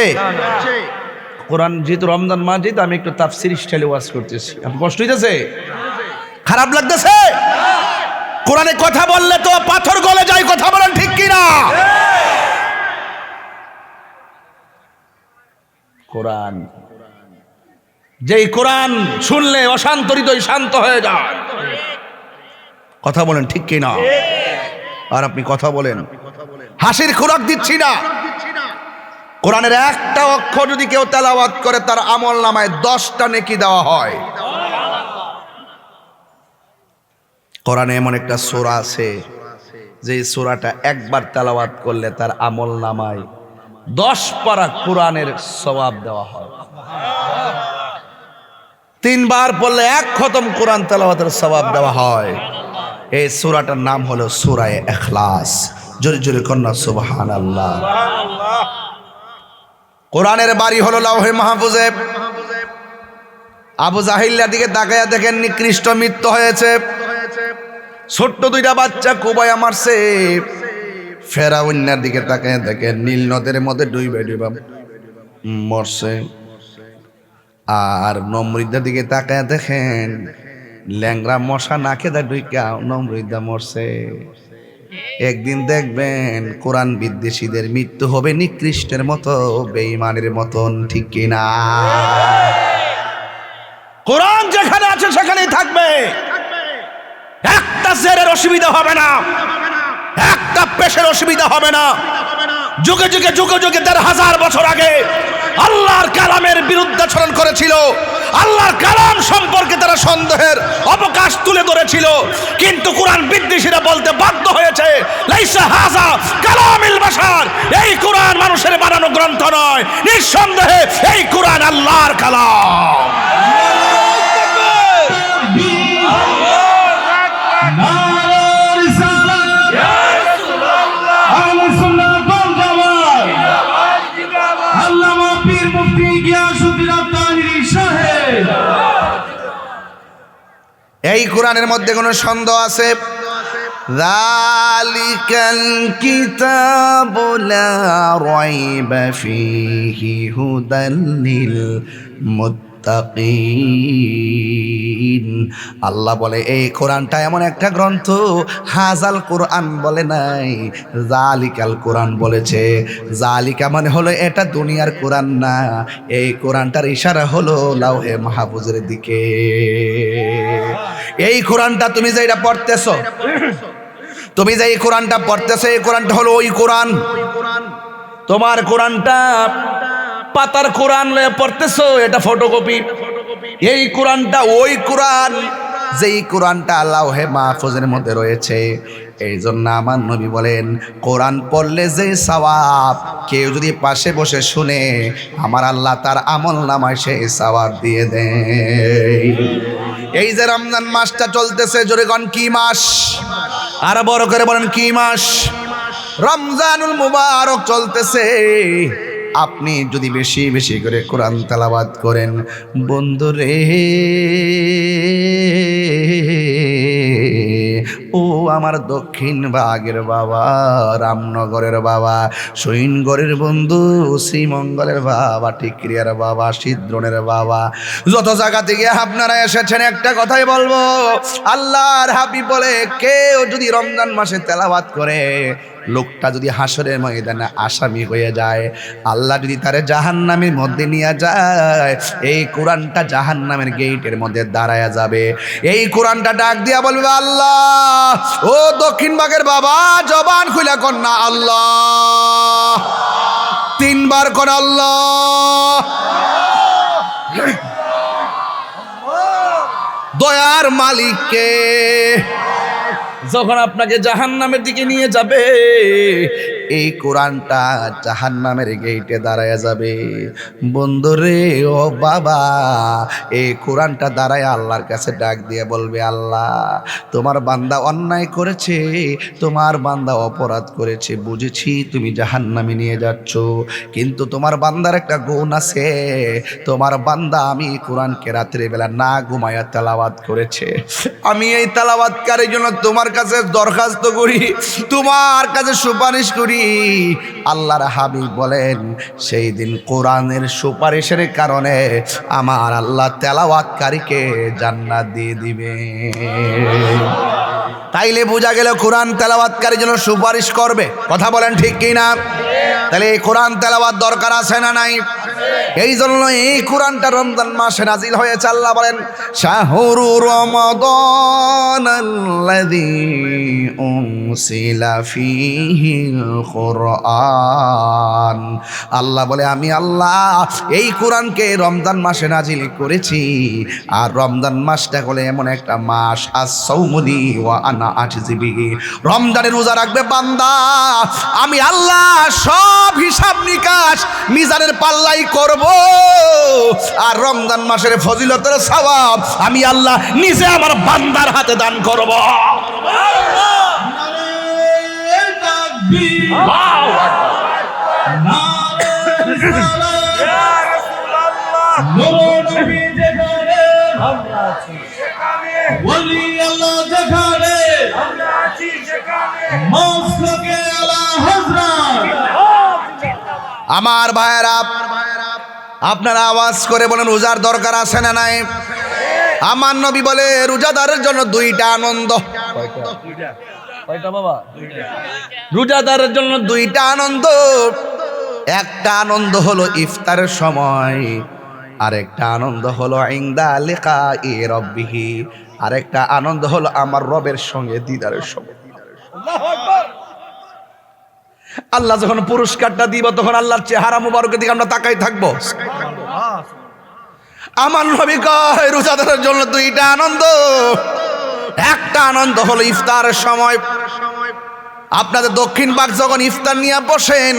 কোরআন যেহেতু রমজান মাস, যেহেতু আমি একটু তাফসির স্টাইলে ওয়াজ করতেছি, আপনি কষ্ট হইতেছে? খারাপ লাগতেছে? কোরআনে কথা বললে তো পাথর গলে যায়, কথা বলেন ঠিক কিনা? কোরআন, যেই কোরআন শুনলে অশান্ত হৃদয় শান্ত হয়ে যায়, কথা বলেন ঠিক কিনা? আর আপনি কথা বলেন, হাসির খোরাক দিচ্ছি না। কোরআনের একটা অক্ষর যদি কেউ তেলাওয়াত করে, তার আমল নামায় 10টা নেকি দেওয়া হয়। কোরআনে এমন একটা সূরা আছে, যে সূরাটা একবার তেলাওয়াত করলে তার আমল নামায় 10 পারা কোরআনের সওয়াব দেওয়া হয়। 3 বার পড়লে 1 খতম কোরআন তেলাওয়াতের সওয়াব দেওয়া হয়। এই সূরাটার নাম হলো সূরা ইখলাস। জোরে জোরে কন্যা সুবহানাল্লাহ। কোরআনের বাড়ি হলো লাউহে মাহফুজে। আবু জাহিল্লার দিকে তাকায়া দেখেন নিকৃষ্ট মৃত্যু হয়েছে, ছোট্ট 2টা বাচ্চা কুবায়া মারছে। ফেরাউনের দিকে তাকায়া দেখেন নীল নদের মধ্যে ডুইবা ডুইবা মরছে। আর নমরুদের দিকে তাকায়া দেখেন ল্যাংরা মশা নাকে দা ঢুইকা নমরুদা মরছে। একদিন দেখবেন কোরআন বিদ্বেষীদের মৃত্যু হবে নিকৃষ্টের মতো, বেঈমানের মতন, ঠিক কিনা? কোরআন যেখানে আছে সেখানেই থাকবে। একটা জেরের অসুবিধা হবে না, একটা পেশের অসুবিধা হবে না। যুগে যুগে যুগে যুগে 1000 বছর আগে আল্লাহর কালামের বিরুদ্ধাচরণ করেছিল, আল্লাহর কালাম সম্পর্কে তারা সন্দেহের অবকাশ তুলে ধরেছিল, কিন্তু কোরআন বিদ্বেষীরা বলতে বাধ্য হয়েছে লাইসা হাযা কালামিল বাশার, এই কোরআন মানুষের বানানো গ্রন্থ নয়, নিঃসন্দেহে এই কোরআন আল্লাহর কালাম। এই কোরআনের মধ্যে কোনো সন্দেহ আছে? যালিকাল কিতাবু লা রাইবা ফীহি হুদাল লিল মুত্তাকিন। আল্লাহ বলে এই কোরআনটা এমন একটা গ্রন্থ, হাজাল কোরআন বলে নাই, জালিকাল কোরআন বলেছে। জালিকা মানে হলো এটা দুনিয়ার কোরআন না, এই কোরআনটার ইশারা হলো লাউহে মাহফুজের দিকে। এই কোরআনটা তুমি যেটা পড়তেছো, তুমি যে এই কোরআনটা পড়তেছো, এই কোরআনটা হলো ওই কোরআন। তোমার কোরআনটা পাতার কোরআন লয়ে পড়তেছো, এটা ফটোকপি। এই কোরআনটা ওই কোরআন, যেই কোরআনটা লাউহে মাহফুজের মধ্যে রয়েছে। এই জন্য আমার নবী বলেন, কোরআন পড়লে যে সওয়াব, কেউ যদি পাশে বসে শুনে, আমার আল্লাহ তার আমল নামায় সেই সওয়াব দিয়ে দেয়। এই যে রমজান মাসটা চলতেছে, জোরে গণ কি মাস? আর বড় করে বলেন কি মাস? রমজানুল মুবারক চলতেছে। আপনি যদি বেশি বেশি করে কোরআন তেলাওয়াত করেন, বন্ধুরে ও আমার দক্ষিণ ভাগের বাবা, রামনগরের বাবা, সৈনগরের বন্ধু, শ্রীমঙ্গলের বাবা, টিকরিয়ার বাবা, সিদ্রনের বাবা, যত জায়গা থেকে আপনারা এসেছেন, একটা কথাই বলবো, আল্লাহর হাবিব বলে, কেউ যদি রমজান মাসে তেলাওয়াত করে, লোকটা যদি হাসরের ময়দানে আসামি হয়ে যায়, আল্লাহ যদি তারে জাহান্নামের মধ্যে নিয়ে যায়, এই কোরআনটা জাহান্নামের গেটের মধ্যে দাঁড়ায়া যাবে। এই কোরআনটা ডাক দিয়া বলবে, আল্লাহ, ও দক্ষিণ ভাগের বাবা, জবান খুলে কর না আল্লাহ, তিনবার কর আল্লাহ। দয়ার মালিককে যখন আপনাকে জাহান্নামের দিকে নিয়ে যাবে, এই কোরআনটা জাহান্নামের গেটে দাঁড়ায় যাবে। বন্ধুরে ও বাবা, এই কোরআনটা দাঁড়ায় আল্লাহর কাছে ডাক দিয়ে বলবে, আল্লাহ, তোমার বান্দা অন্যায় করেছে, তোমার বান্দা অপরাধ করেছে, বুঝেছি তুমি জাহান্নামে নিয়ে যাচ্ছ, কিন্তু তোমার বান্দার একটা গুণ আছে। তোমার বান্দা আমি কোরআনকে রাত্রে বেলা না ঘুমায়া তেলাওয়াত করেছে, আমি এই তেলাওয়াতকারীর জন্য তোমার কাছে দরখাস্ত করি, তোমার কাছে সুপারিশ করি। আল্লাহর হাবিব বলেন, সেই দিন কোরআনের সুপারিশের কারণে আমার আল্লাহ তেলাওয়াতকারীকে জান্নাত দিয়ে দিবে। তাইলে বোঝা গেল কোরআন তেলাওয়াতকারীর জন্য সুপারিশ করবে। কথা বলেন ঠিক কি না? তাহলে এই কোরআন তেলাওয়াত দরকার আছে না নাই? এই জন্য এই কোরআনটা রমজান মাসে নাজিল হয়েছে। আল্লাহ বলেন, শাহরু রমাদানাল্লাযী উনসিলা ফীহিল কুরআন। আল্লাহ বলে, আমি আল্লাহ এই কোরআনকে রমজান মাসে নাজিল করেছি। আর রমজান মাসটা হলো এমন একটা মাস, আস-সাওমুলি ওয়া আনা আজজি বিহি, রমজানের রোজা রাখবে বান্দা, আমি আল্লাহ সব হিসাব নিকাশ মিজানের পাল্লাই করব। আর রমজান মাসের ফজিলতের সওয়াব আমি আল্লাহ নিজে আমার বান্দার হাতে দান করব। আমার ভাইয়েরা, আপনারা আওয়াজ করে বলেন, রোজার দরকার আছে না নাই? আমার নবী বলে, রোজাদারের জন্য দুইটা আনন্দ। রোজাদারের জন্য দুইটা আনন্দ। একটা আনন্দ হলো ইফতারের সময়, আরেকটা আনন্দ হলো ইনদা লিকাই রাব্বিহি, আরেকটা আনন্দ হলো আমার রবের সঙ্গে দিদারের সময়। আল্লাহ যখন পুরস্কারটা দিব, তখন আল্লাহর চেহারা মুবারকের দিকে আমরা তাকাই থাকবো। আমার নবী কয়, রোজাদারের জন্য দুইটা আনন্দ। একটা আনন্দ হলো ইফতারের সময়। আপনাদের দক্ষিণ ভাগ যখন ইফতার নিয়ে বসেন,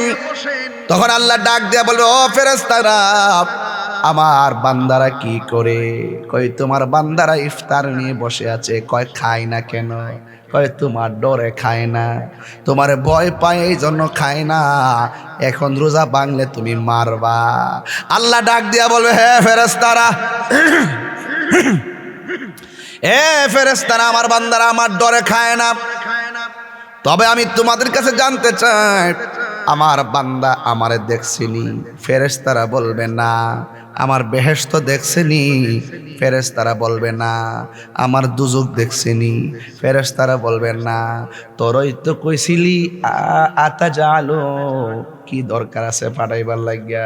তখন আল্লাহ ডাক দিয়া বলবে, ও ফেরেশতারা, আমার বান্দারা কি করে? কই, তোমার বান্দারা ইফতার নিয়ে বসে আছে। কয়, খায় না কেন? কয়, তোমার ডরে খায় না, তোমার ভয় পায় এই জন্য খায় না, এখন রোজা ভাঙলে তুমি মারবা। আল্লাহ ডাক দিয়া বলবে, হে ফেরেশতারা, এ ফেরেশতারা, আমার বান্দারা আমার ডরে খায় না, তবে আমি তোমাদের কাছে জানতে চাই, আমার বান্দা আমারে দেখছেনি? ফেরেশতারা বলবে না। আমার বেহেশত দেখছেনি? ফেরেশতারা বলবে না। আমার দুজক দেখছেনি? ফেরেশতারা বলবে না। তোরই তো কইছিলি আতা জালো, কি দরকার আছে পাঠাইবার লাগিয়া?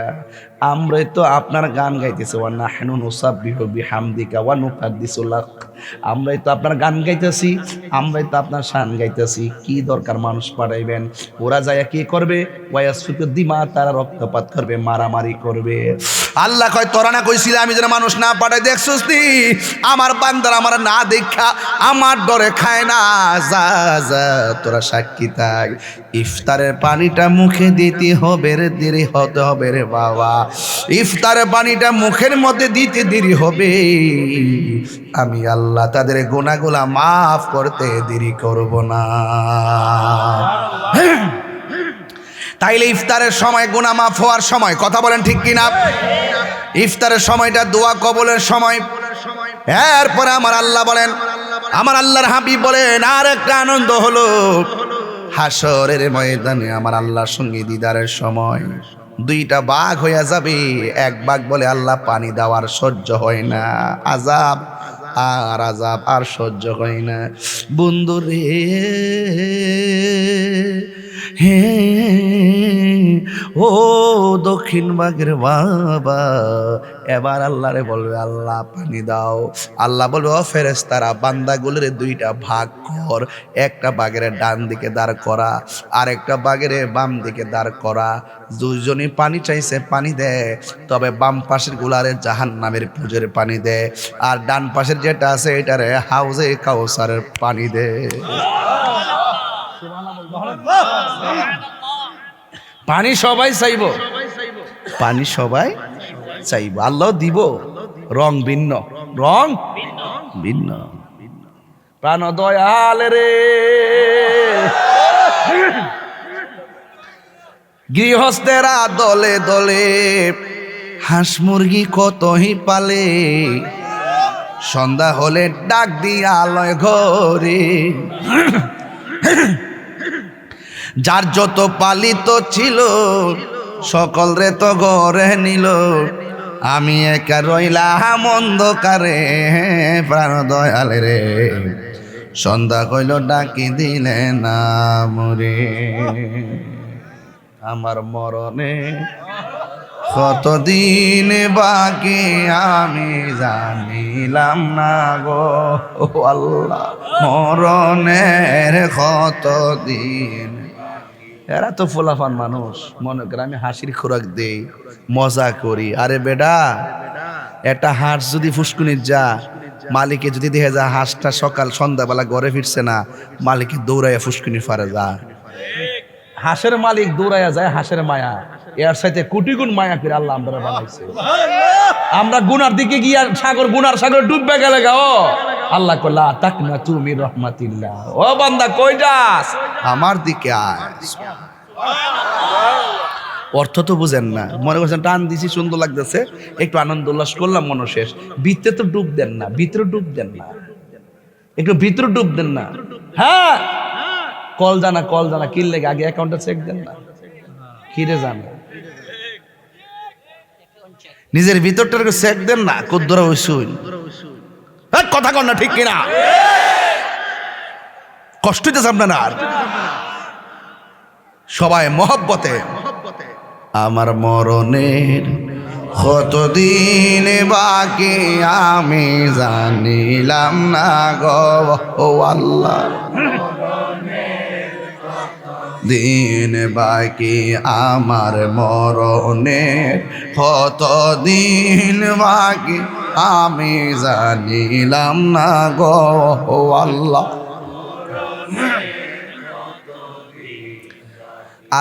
আমরাই তো আপনার গান গাইতেছি, ওয়া নাহনু নুসাব্বিহু বিহামদিকা ওয়া নুকাদ্দিসু লাক। আমরাই তো আপনার গান গাইতেছি, আমরাই তো আপনার শান গাইতেছি, কি দরকার মানুষ পাঠাইবেন? ওরা যায় কি করবে? ওয়ায়াসফিকু দিমা, তারা রক্তপাত করবে, মারামারি করবে। আল্লাহ কয় তোরা না কইছিলি আমি যেন মানুষ না পাঠাই? দেখছস নি আমার বান্দার আমার না দেখা আমার ডরে খায় না। যা যা তোরা সাক্ষী থাক, ইফতারের পানিটা মুখে দিতে হবে রে, দেরি হতে হবে রে বাবা। ইফতারের পানিটা মুখের মধ্যে দিতে দেরি হবে, আমি আল্লাহ তাদের গুনাহগুলো মাফ করতে দেরি করব না। তাইলে ইফতারের সময় গুনাহ মাফ হওয়ার সময়, কথা বলেন ঠিক কিনা? ইফতারের সময়টা দোয়া কবুলের সময়। এরপরে আমার আল্লাহ বলেন, আমার আল্লাহর হাবিব বলেন, আর একটা আনন্দ হলো হাসরের ময়দানে আমার আল্লাহর সঙ্গে দিদারের সময়। দুইটা বাঘ হইয়া যাবে। এক বাঘ বলে আল্লাহ পানি দেওয়ার সহ্য হয় না, আযাব আর আযাব আর সহ্য হয় না। বন্ধু রে হে ও দক্ষিণ বাগের বাবা, এবার আল্লাহরে বলবে আল্লাহ পানি দাও। আল্লাহ বলবে ও ফেরেশতারা বান্দাগুলোর দুইটা ভাগ কর, একটা বাগের ডান দিকে দাঁড় করা, আর একটা বাগের বাম দিকে দাঁড় করা। দুইজনই পানি চাইছে, পানি দেয়, তবে বাম পাশের গুলারে জাহান্নামের পুজোর পানি দেয়, আর ডান পাশের যেটা আছে এটারে হাউজে কাউসারের পানি দেয়। পানি সবাই চাইব, পানি সবাই চাইব, আল্লাহ দিব, রং ভিন্ন, রং ভিন্ন। প্রাণ দয়াল রে গৃহস্থেরা দলে দলে হাঁস মুরগি কতই পালে, সন্ধ্যা হলে ডাক দিয়া আলয় ঘরে। যার যত পালিত ছিল সকল রে তো ঘরে নিল, আমি একা রইলাম অন্ধকারে। প্রাণ দয়াল রে সন্ধ্যা কইল ডাকি দিলে না মরে, আমার মরণে কতদিন বাকি আমি জানিলাম না গো আল্লাহ, মরণের কতদিন। এরা তো ফোলাফান মানুষ, মনে করে আমি হাসির খোরাক দেই, মজা করি। আরে বেডা, একটা হাঁস যদি ফুসকুনির যা, মালিকে যদি দেখে যা হাঁসটা সকাল সন্ধ্যাবেলা ঘরে ফিরছে না, মালিকে দৌড়াইয়া ফুসকুনি ফারে যা। হাঁসের মালিক দৌড়াইয়া যায়, হাঁসের মায়া এর সাথে কোটি গুণ মায়া করে আল্লাহ আমরা বানাইছে। আমরা গুনার দিকে গিয়া সাগর, গুনার সাগর ডুববে গেলে গাও, আল্লাহ কইলা তাকনা তুমি রহমাতিল্লাহ, ও বান্দা কই যাস, আমার দিকে আয়। অর্থ তো বুঝেন না, মনে করছেন টান দিছি সুন্দর লাগতেছে, একটু আনন্দ উল্লাস করলাম, মনে শেষ। ভিতরে তো ডুব দেন না, ভিতরে ডুব দেন না, একটু ভিতরে ডুব দেন না। হ্যাঁ কল জানা, কল জানা কি লেগে আগে অ্যাকাউন্টে চেক দেন না, কিরে জানা নিজের ভিতরটাকে চেক দেন না, কুদ্দরা হইছুন। কথা কন না ঠিক কিনা? কষ্ট হইতেছে আপনার আর সবাই মহব্বতে। আমার মরণের কতদিন বাকি আমি জানিলাম না গো ও আল্লাহ, দিন বাকি আমার মরণের কতদিন বাকি আমি জানিলাম না গো ও আল্লাহ।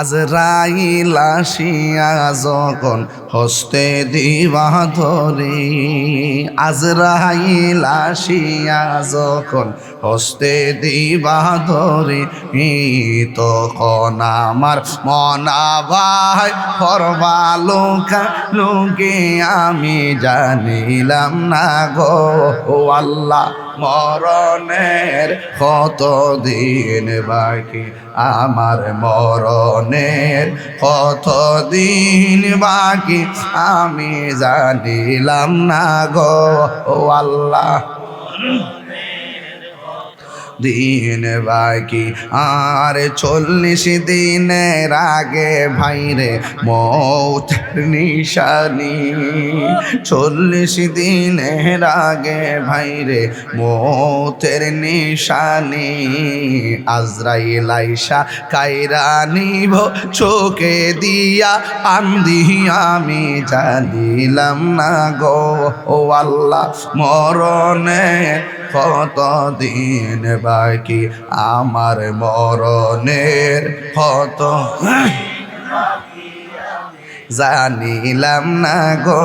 আজরাইল আসিয়া যখন হস্তে দিবা ধরি, আজরাইল আসিয়া যখন হস্তে দিবা ধরি, তখন আমার মনা ভাই করবা লোকা লোকে আমি জানিলাম না গো ও আল্লাহ। মরণের কত দিন বাকি, আমার মরণের কত দিন বাকি, আমি জানিলাম না গো আল্লাহ। দিন বাকি আর 40 দিনের আগে ভাইরে মৌত নিশানি, 40 দিনের আগে ভাইরে মৌতের নিশানি, আজরাইল আইসা কাইরা নিব চোখে দিয়া আন্দি, আমি জানিলাম না গো আল্লাহ মরণের কত দিন বাকি, আমার মরণের কত জানিলাম না গো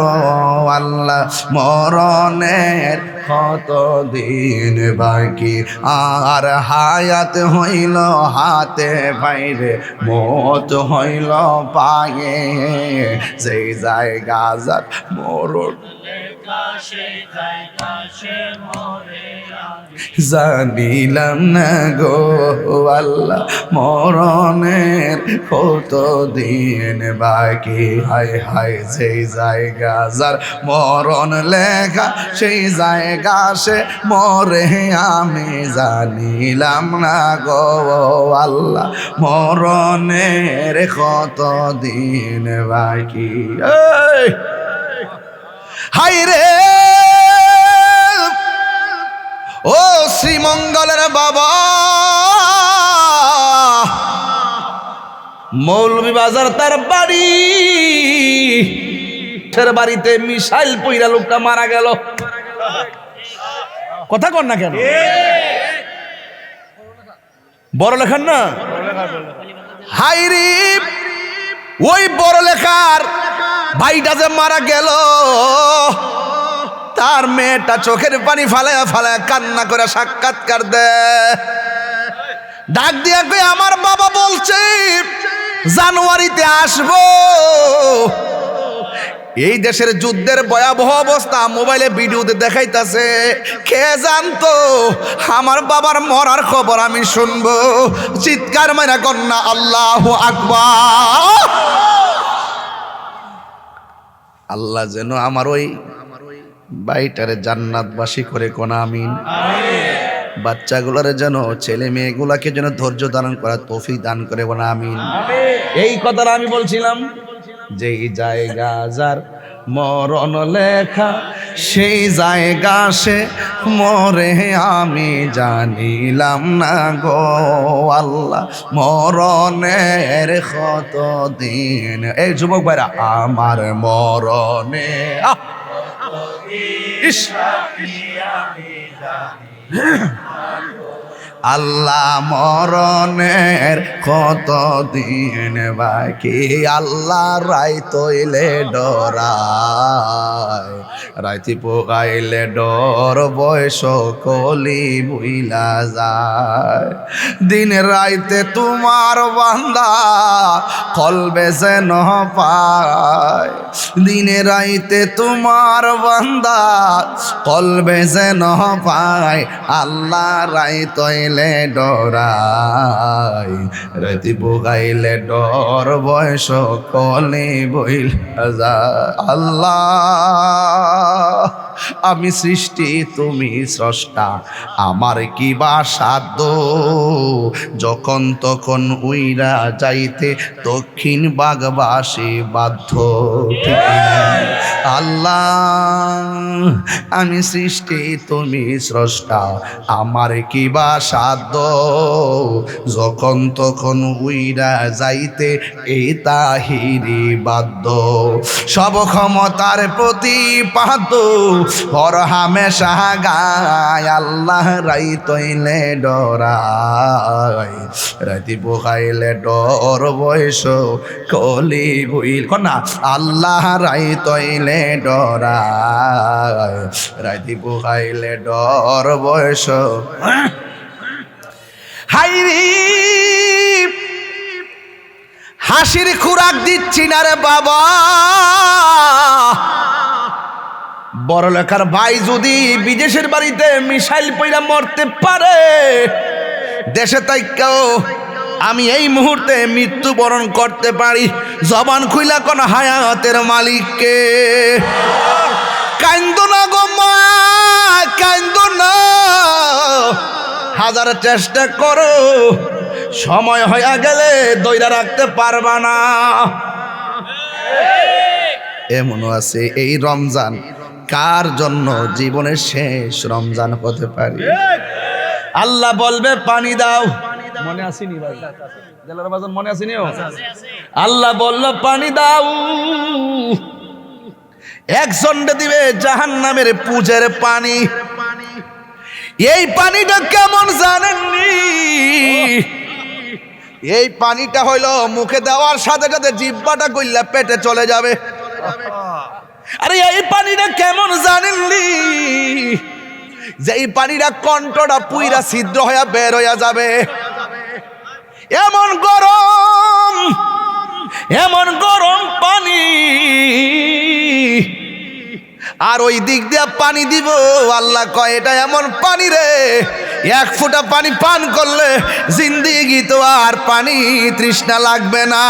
আল্লাহ মরণের কত দিন বাকি, আর হায়াত হইল হাতে বাইরে মত হইল পায়ে, যেই জায়গা যার মরণ জানিলাম না গো আল্লাহ মরণের কত দিন বাকি, হায় হায় যেই জায়গা যার মরণ লেখা সেই জায়গা সে মরে, আমি জানিলাম না গো আল্লাহ মরণের কত দিন বাকি। হায় রে ও শ্রীমঙ্গলের বাবা, মৌলভী বাজার তার বাড়ি, বাড়িতে মিসাইল পইরা লোকটা মারা গেল। কথা কন না কেন? বড় লেখার না হাইরি, ওই বড় লেখার ভাইটা যে মারা গেল, তার মেয়েটা চোখের পানি ফালায়া ফালায়া কান্না করে সাক্ষাৎকার দেয়, ডাক দিয়া কই আমার বাবা বলছে জানুয়ারিতে আসবো। এই দেশের যুদ্ধের ভয়াবহ অবস্থা মোবাইলে ভিডিওতে দেখাইতাছে, কে জানতো আমার বাবার মরার খবর আমি শুনবো। চিৎকার মাইরা কন্যা আল্লাহু আকবার। আল্লাহ যেন আমার ওই বাইটারে জান্নাতবাসী করে কোন আমিন। বাচ্চাগুলোরে যেন ছেলে মেয়েগুলাকে যেন ধৈর্য ধারণ করার তৌফিক দান করে কোন আমিন। এই কথাটা আমি বলছিলাম, যেই জায়গা যার মরণ লেখা সেই জায়গা সে মরে, আমি জানিলাম না গো আল্লাহ মরণের কত দিন। এই যুবক ভাইরা, আমার মরণে আল্লাহ মরণের কত দিন বাকি, আল্লাহ রাই তৈলে ডরায়, রাইতি পোকাইলে ডর বয়স কলি বুইলা যায়। দিন রাইতে তোমার বান্দা কলবে যেন পায়, দিনে রাইতে তোমার বান্দা কলবে যেন পায়, আল্লাহ রাই তৈলে ডরাই, রাইতি পোকাইলে ডর বয়স কলি বুইলা যায়। আল্লাহ আমি সৃষ্টি তুমি স্রষ্টা, আমার কি বা সাধ্য, যখন তখন উইরা যাইতে দক্ষিণ বাগবাসী বাধ্য। ঠিক না? আল্লাহ আমি সৃষ্টি তুমি স্রষ্টা, আমার কি বা সাধ্য, যখন তখন উইরা যাইতে এই তাহিরি বাধ্য। সব ক্ষমতার প্রতিপাদ্য হর হামেশা গায়, আল্লাহ রাই তৈলে ডরাই, রাতি পোকাইলে ডর বয়স কলি বুইল কন্যা, আল্লাহ রাই তৈলে ডরাই, রাতি পোকাইলে ডর বয়স। হাইরি হাসির খুরাক দিচ্ছি না রে বাবা, বড় লেখার ভাই যদি বিদেশের বাড়িতে মিসাইল পইরা মরতে পারে, দেশে তাইকাও আমি এই মুহূর্তে মৃত্যুবরণ করতে পারি। জবান খুইলা কোন হায়াতের মালিককে। কান্দো না গো মা, কান্দো না, হাজার চেষ্টা করো, সময় হয়ে গেলে দইরা রাখতে পারবা না। এমনও আছে এই রমজান কার জন্য জীবনের শেষ রমজান হতে পারে। আল্লাহ বলবে পানি দাও, মনে আসেনি ভাই, জেলার বাজার মনে আসেনি? আল্লাহ বলল পানি দাও, একজনকে দিবে জাহান্নামের পূজের পানি। এই পানিটা কেমন জানেননি? এই পানিটা হইলো মুখে দেওয়ার সাথে সাথে জিহ্বাটা গইলা পেটে চলে যাবে। আরে এই পানিটা কেমন জানেননি? যে এই পানিটা কণ্ঠটা পুইরা ছিদ্র হয়ে বের হইয়া যাবে। এমন গরম, এমন গরম পানি। আর ওই দিক দিয়ে পানি দিব, আল্লাহ কয় এটা এমন পানি রে, এক ফোঁটা পানি পান করলে জিন্দেগি তো আর পানি তৃষ্ণা লাগবে না।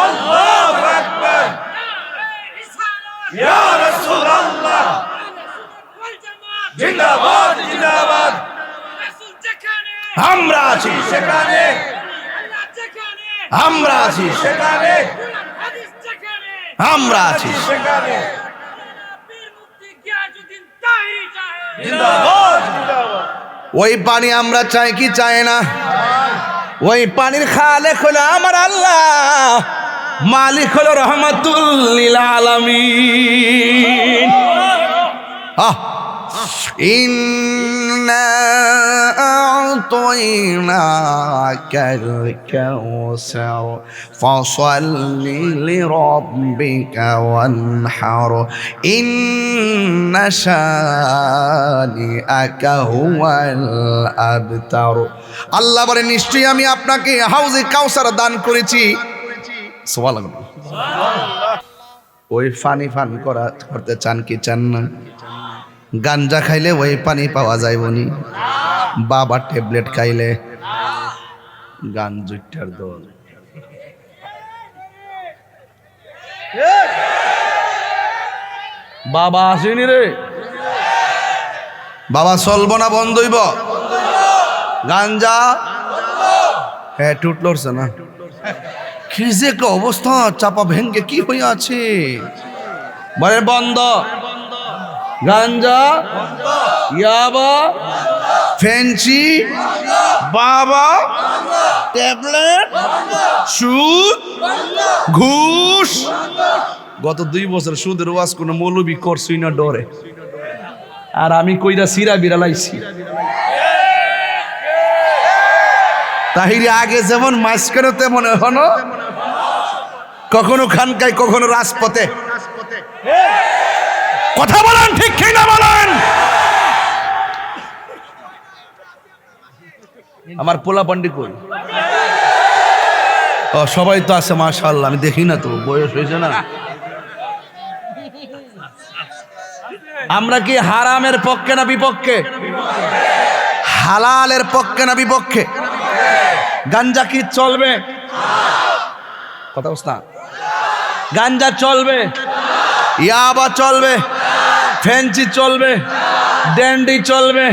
আল্লাহু আকবার। ইয়া রাসূলুল্লাহ, জিন্দাবাদ জিন্দাবাদ। আমরা আছি সেখানে, আমরা আছি সেখানে, আমরা আছি সেখানে। জিন্দাবাদ জিন্দাবাদ। ওই পানি আমরা চাই কি চাই না? ওই পানির খালেক হলো আমার আল্লাহ, মালিক হলো রহমাতুল লিল আলামিন। ইন্না আ'তাইনাকাল কাউসার ফাসাল্লি লিরাব্বিকা ওয়ানহার ইন্না শানিআকা হুয়াল আবতার। আল্লাহ বলে নিশ্চয়ই আমি আপনাকে হাউজে কাউসার দান করেছি। সুবহানাল্লাহ। ওই পানি পান করতে চান কি চান না? গাঞ্জা খাইলে ওই পানি পাওয়া যায় বনি? বাবা ট্যাবলেট খাইলে গাঞ্জুটার দল। বাবা আসেনি রে, বাবা চলবো না, বন্ধ হইব গাঞ্জা। হ্যাঁ টুট লড়ছে না, কি যে একটা অবস্থা, চাপা ভেঙ্গে কি হয়ে আছে। বলে বন্ধ, গাঞ্জা, ইয়াবা, ফেন্সি, বাবা, ট্যাবলেট, সুদ, ঘুষ। গত 2 বছর সুদের ওয়াজ কোন মৌলবি করছই না ডরে। আর আমি কইরা সিরা বিড়ালাইছি। তাহিরে আগে যেমন মাঝখানে তেমন এখনো, কখনো খানকায় কখনো রাজপথে। কথা বলেন ঠিক কি না বলেন? আমার পোলা পান্ডি কই? ও সবাই তো আছে মাশাআল্লাহ, আমি দেখি না তো, বয়স হয়েছে না। আমরা কি হারামের পক্ষে না বিপক্ষে? হালালের পক্ষে না বিপক্ষে? গাঞ্জা কি চলবে? কথা বলছ না। গাঞ্জা চলবে, ইয়াবা চলবে, ফেন্সি চলবে, ড্যান্ডি চলবে।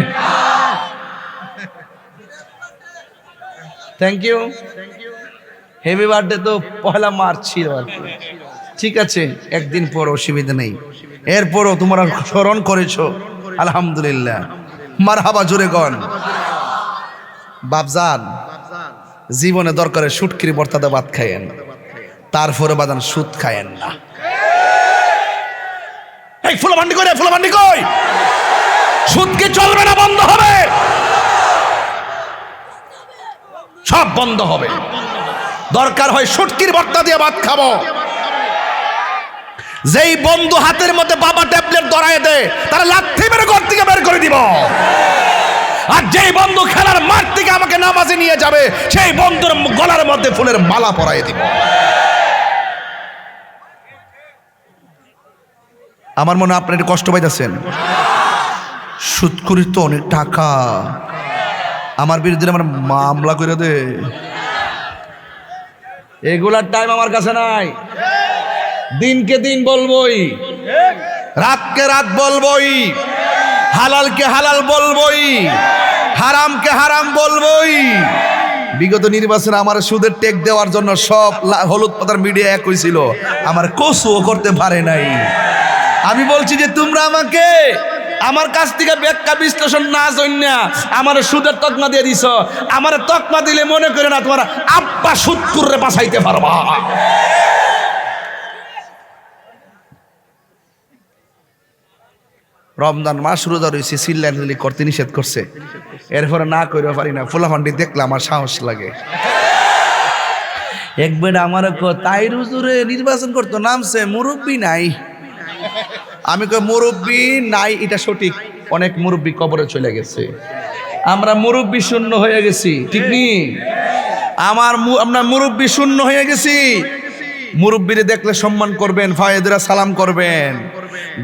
Thank you. হ্যাপি বার্থডে তো 1 মার্চ ছিল আর কি। ঠিক আছে, একদিন পর অসুবিধা নেই। এরপরও তোমরা স্মরণ করেছো, আলহামদুলিল্লাহ। মারহাবা, জোরে গন। বাপজান, জীবনে দরকারে সুটকিরি বর্তাতে ভাত খাইয়েন, তারপরে বাদান সুদ খায়েন না। এই ফুলাভান্ডি কই রে, ফুলাভান্ডি কই? সুদ কি চলবে না বন্ধ হবে? সব বন্ধ হবে। দরকার হয় সুটকির বর্তা দিয়ে ভাত খাবো। যেই বন্ধু হাতের মধ্যে বাবা ট্যাবলেট ধরায় দেয়, তারা লাথি মেরে ঘর থেকে বের করে দিব। আর যেই বন্ধু খেলার মাঠ থেকে আমাকে নামাজে নিয়ে যাবে সেই বন্ধুর গলার মধ্যে ফুলের মালা পরাই দিব। আমার মনে হয় আপনারা একটু কষ্ট পাইতেছেন। সুদখোরির তো অনেক টাকা, আমার বিরুদ্ধে আমার মামলা করে দে, এগুলার টাইম আমার কাছে নাই। দিনকে দিন বলবোই, রাতকে রাত বলবোই, হালালকে হালাল বলবোই, হারামকে হারাম বলবোই। বিগত নির্বাচনে আমার সুদের টেক দেওয়ার জন্য সব হলুদ পাতার মিডিয়া এক হয়েছিল, আমার কসুও করতে পারে নাই। আমি বলছি যে তোমরা আমাকে আমার কাছ থেকে ব্যাখ্যা বিশ্লেষণ না জন্যা আমার সুদের তকমা দিয়ে দিছ। আমার তকমা দিলে মনে করে না তোমার আব্বা সুদ করে বাঁচাইতে পারবা। রমজান মাস রোজা রয়েছে, চিল্লাচিল্লি করতে নিষেধ করছে, এরপরে না করে পারি না। ফুলাফান্ডি দেখলে আমার সাহস লাগে। একবার আমার তাই রুজুরে নির্বাচন করতো নামছে, মুরব্বী নাই। আমি কই মুরব্বী নাই, এটা সঠিক, অনেক মুরব্বী কবরে চলে গেছে, আমরা মুরব্বী শূন্য হয়ে গেছি, ঠিক নেই? আমরা মুরব্বী শূন্য হয়ে গেছি। মুরব্বীরে দেখলে সম্মান করবেন, ফায়েদরা সালাম করবেন।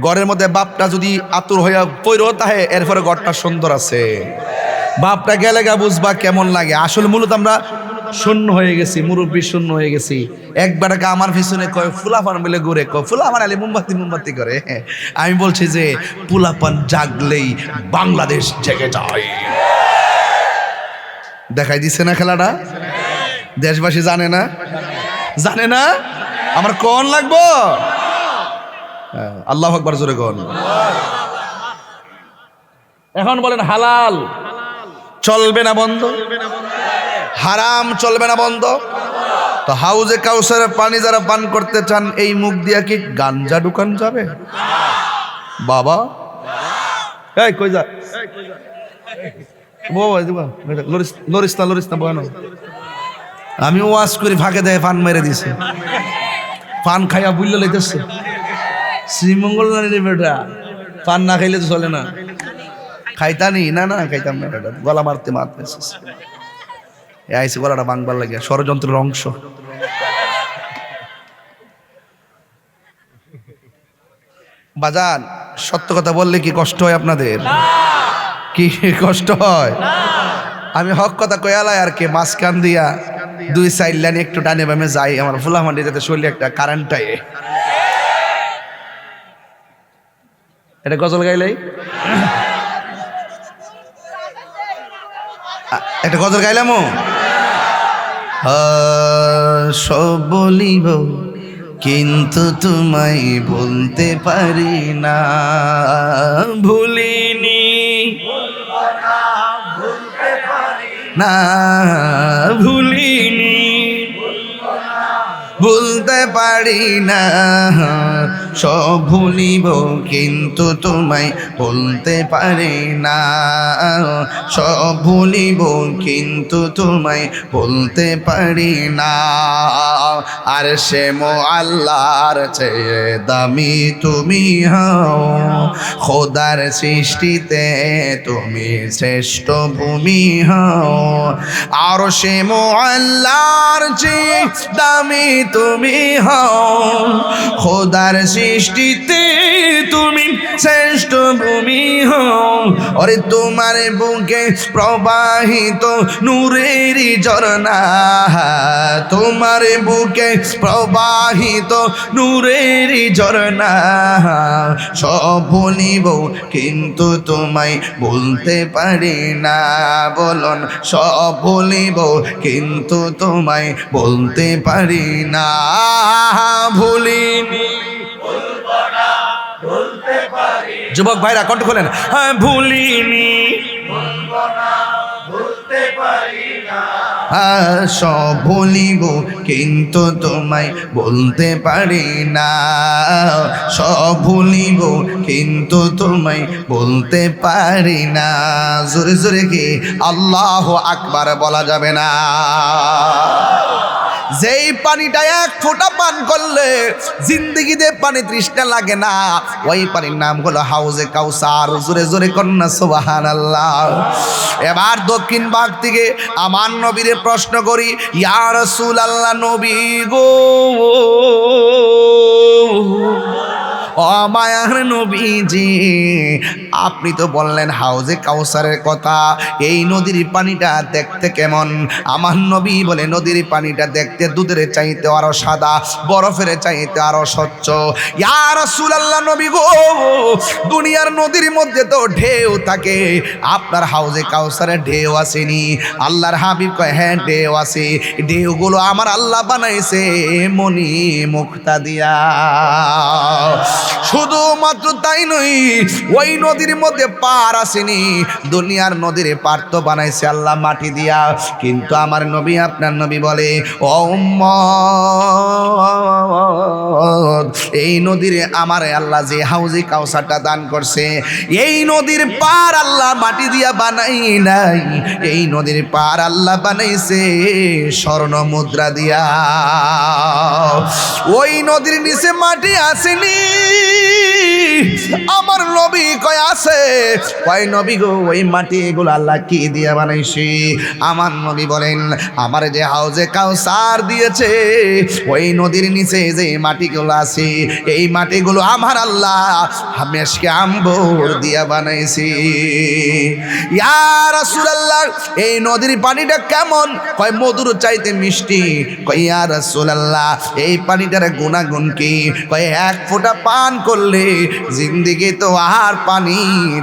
ঘরের মধ্যে বাপটা যদি আতুর হইয়া পৈরো তাহে এরপরে ঘরটা সুন্দর আছে, বাপটা গেলে গা বুঝবা কেমন লাগে। আসলে মূলত আমরা শূন্য হয়ে গেছি, মুরব্বী শূন্য হয়ে গেছি। একবার আমার পিছনে কয় ফুলাপান মিলে ঘুরে, কয় ফুলাপান আলী মোমবাতি মোমবাতি করে। আমি বলছি যে ফুলাপান জাগলেই বাংলাদেশ জেগে যায়। দেখাই দিছে না খেলাটা? দেশবাসী জানে না? জানে না? আমার কোন লাগবো? আল্লাহু আকবার জোরে কোন। এখন বলেন হালাল চলবে না বন্ধ, হারাম চলবে না বন্ধ। তো হাউজে কাউসারের পানি যারা পান করতে চান এই মুখ দিয়া কি গাঞ্জা ঢুকান যাবে? বাবা এই কই যা লরিস না বয়ানো। আমি ওয়াজ করি ফাঁকে দেয় পান মেরে দিছে, পান খাইয়া বুঝলে লইতেছে। শ্রীমঙ্গল নারী বেটা পান না খাইলে তো চলে না। খাইতানি না, না খাইতাম না, গলা মারতে আইসি গলাটা বাংবার লাগিয়া, ষড়যন্ত্রের অংশ। বাজান সত্য কথা বললে কি কষ্ট হয় আপনাদের? কি কষ্ট হয়? আমি হক কথা কয়ালাই আর কি, মাঝখান দিয়া 2-4 লাইন একটু টানে বামে যাই, আমার ফুলামান্ডি যাতে শরীরে একটা কারেন্টটাই। এটা গজল গাইলাই, একটা গজল গাইলাম। সব বলিব কিন্তু তোমায় বলতে পারি না, ভুলিনি না, ভুলিনি ভুলতে পারি না। সব ভুলিব কিন্তু তোমায় বলতে পারি না, সব ভুলিব কিন্তু তোমায় বলতে পারি না। আর সে আল্লাহর চেয়ে দামি তুমি হও, খোদার সৃষ্টিতে তুমি শ্রেষ্ঠ ভূমি হও। আর সে আল্লাহর চেয়ে দামি তুমি হও, খোদার সৃষ্টিতে তুমি শ্রেষ্ঠ ভূমি হও। ওরে তোমার বুকে প্রবাহিত নূরের ঝরনা, তোমার বুকে প্রবাহিত নূরের ঝরনা। সব ভুলিব কিন্তু তোমায় বলতে পারি না, বলুন সব ভুলিব কিন্তু তোমায় বলতে পারি না। ভুলিনি যুবক ভাইরা কণ্ঠ খোলেন, হ্যাঁ ভুলিনি সব ভুলিব কিন্তু তোমায় বলতে পারি না, সব ভুলিব কিন্তু তোমায় বলতে পারি না। জোরে জোরে কি আল্লাহু আকবার বলা যাবে না? যেই পানিটা এক ফোঁটা পান করলে জিন্দেগিতে পানি তৃষ্ণা লাগে না, ওই পানির নাম হলো হাউজে কাউসার। জোরে জোরে কন্যা সুবহানাল্লাহ। এবার দক্ষিণ ভাগ থেকে আমার নবীরে প্রশ্ন করি, ইয়া রাসূলুল্লাহ, নবী গো, ও মায়ার নবীজি, আপনি তো বললেন হাউজে কাউসারের কথা, এই নদীর পানিটা দেখতে কেমন? আমার নবী বলে, নদীর পানিটা দেখতে দুধের চাইতে আরো সাদা, বরফের চাইতে আরো স্বচ্ছ। ইয়া রাসূলুল্লাহ, নবী গো, দুনিয়ার নদীর মধ্যে তো ঢেউ থাকে, আপনার হাউজে কাউসারের ঢেউ আসেনি? আল্লাহর হাবিব কয়, হ্যাঁ ঢেউ আছে, ঢেউগুলো আমার আল্লাহ বানাইছে মনি মুক্তা দিয়া। শুধুমাত্র তাই নই, ওই নদীর মধ্যে পার আসেনি, দুনিয়ার নদীর পার তো বানাইছে আল্লাহ মাটি দিয়া। কিন্তু আমার নবী, আপনার নবী বলে, ও উম্মত, এই নদীর আমার আল্লাহ যে হাউজে কাউসারটা দান করছে, এই নদীর পার আল্লাহ মাটি দিয়া বানাই নাই, এই নদীর পার আল্লাহ বানাইছে স্বর্ণ মুদ্রা দিয়া। ওই নদীর নিচে মাটি আসেনি। আমার নবী কয় আছে। কয় নবী গো, ওই মাটি এগুলো আল্লাহ কি দিয়ে বানাইছি? আমার নবী বলেন, আমার যে হাউজে কাউসার দিয়েছে, ওই নদীর নিচে যে মাটিগুলো আছে, এই মাটিগুলো আমার আল্লাহ মেশকে আম্বর দিয়া বানাইছি। ইয়া রাসূলুল্লাহ, এই নদীর পানিটা কেমন? কয় মধুর চাইতে মিষ্টি। কয় ইয়া রাসূলুল্লাহ, এই পানিটার গুণাগুণ কি? কয় এক ফোঁটা পান করলে জিন্দেগি তো আর পানি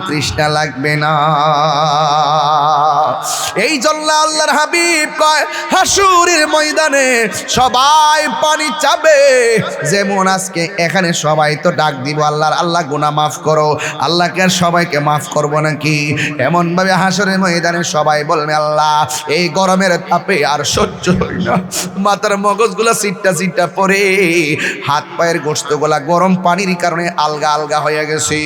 তৃষ্ণা লাগবে না। এই জন্য আল্লাহর হাবিব কয়, হাসুরের ময়দানে সবাই পানি চাবে। যেমন আজকে এখানে সবাই তো ডাক দিব আল্লাহর, আল্লাহ গুনাহ মাফ করো। আল্লাহকে আর সবাইকে মাফ করবো নাকি? এমন ভাবে হাসরের ময়দানে সবাই বলবে, আল্লাহ এই গরমের তাপে আর সহ্য হয় না, মাথার মগজগুলা সিটটা সিটটা পরে, হাত পায়ের গোশতগুলা গরম পানির কারণে আলগা আলগা হয়ে গেছে,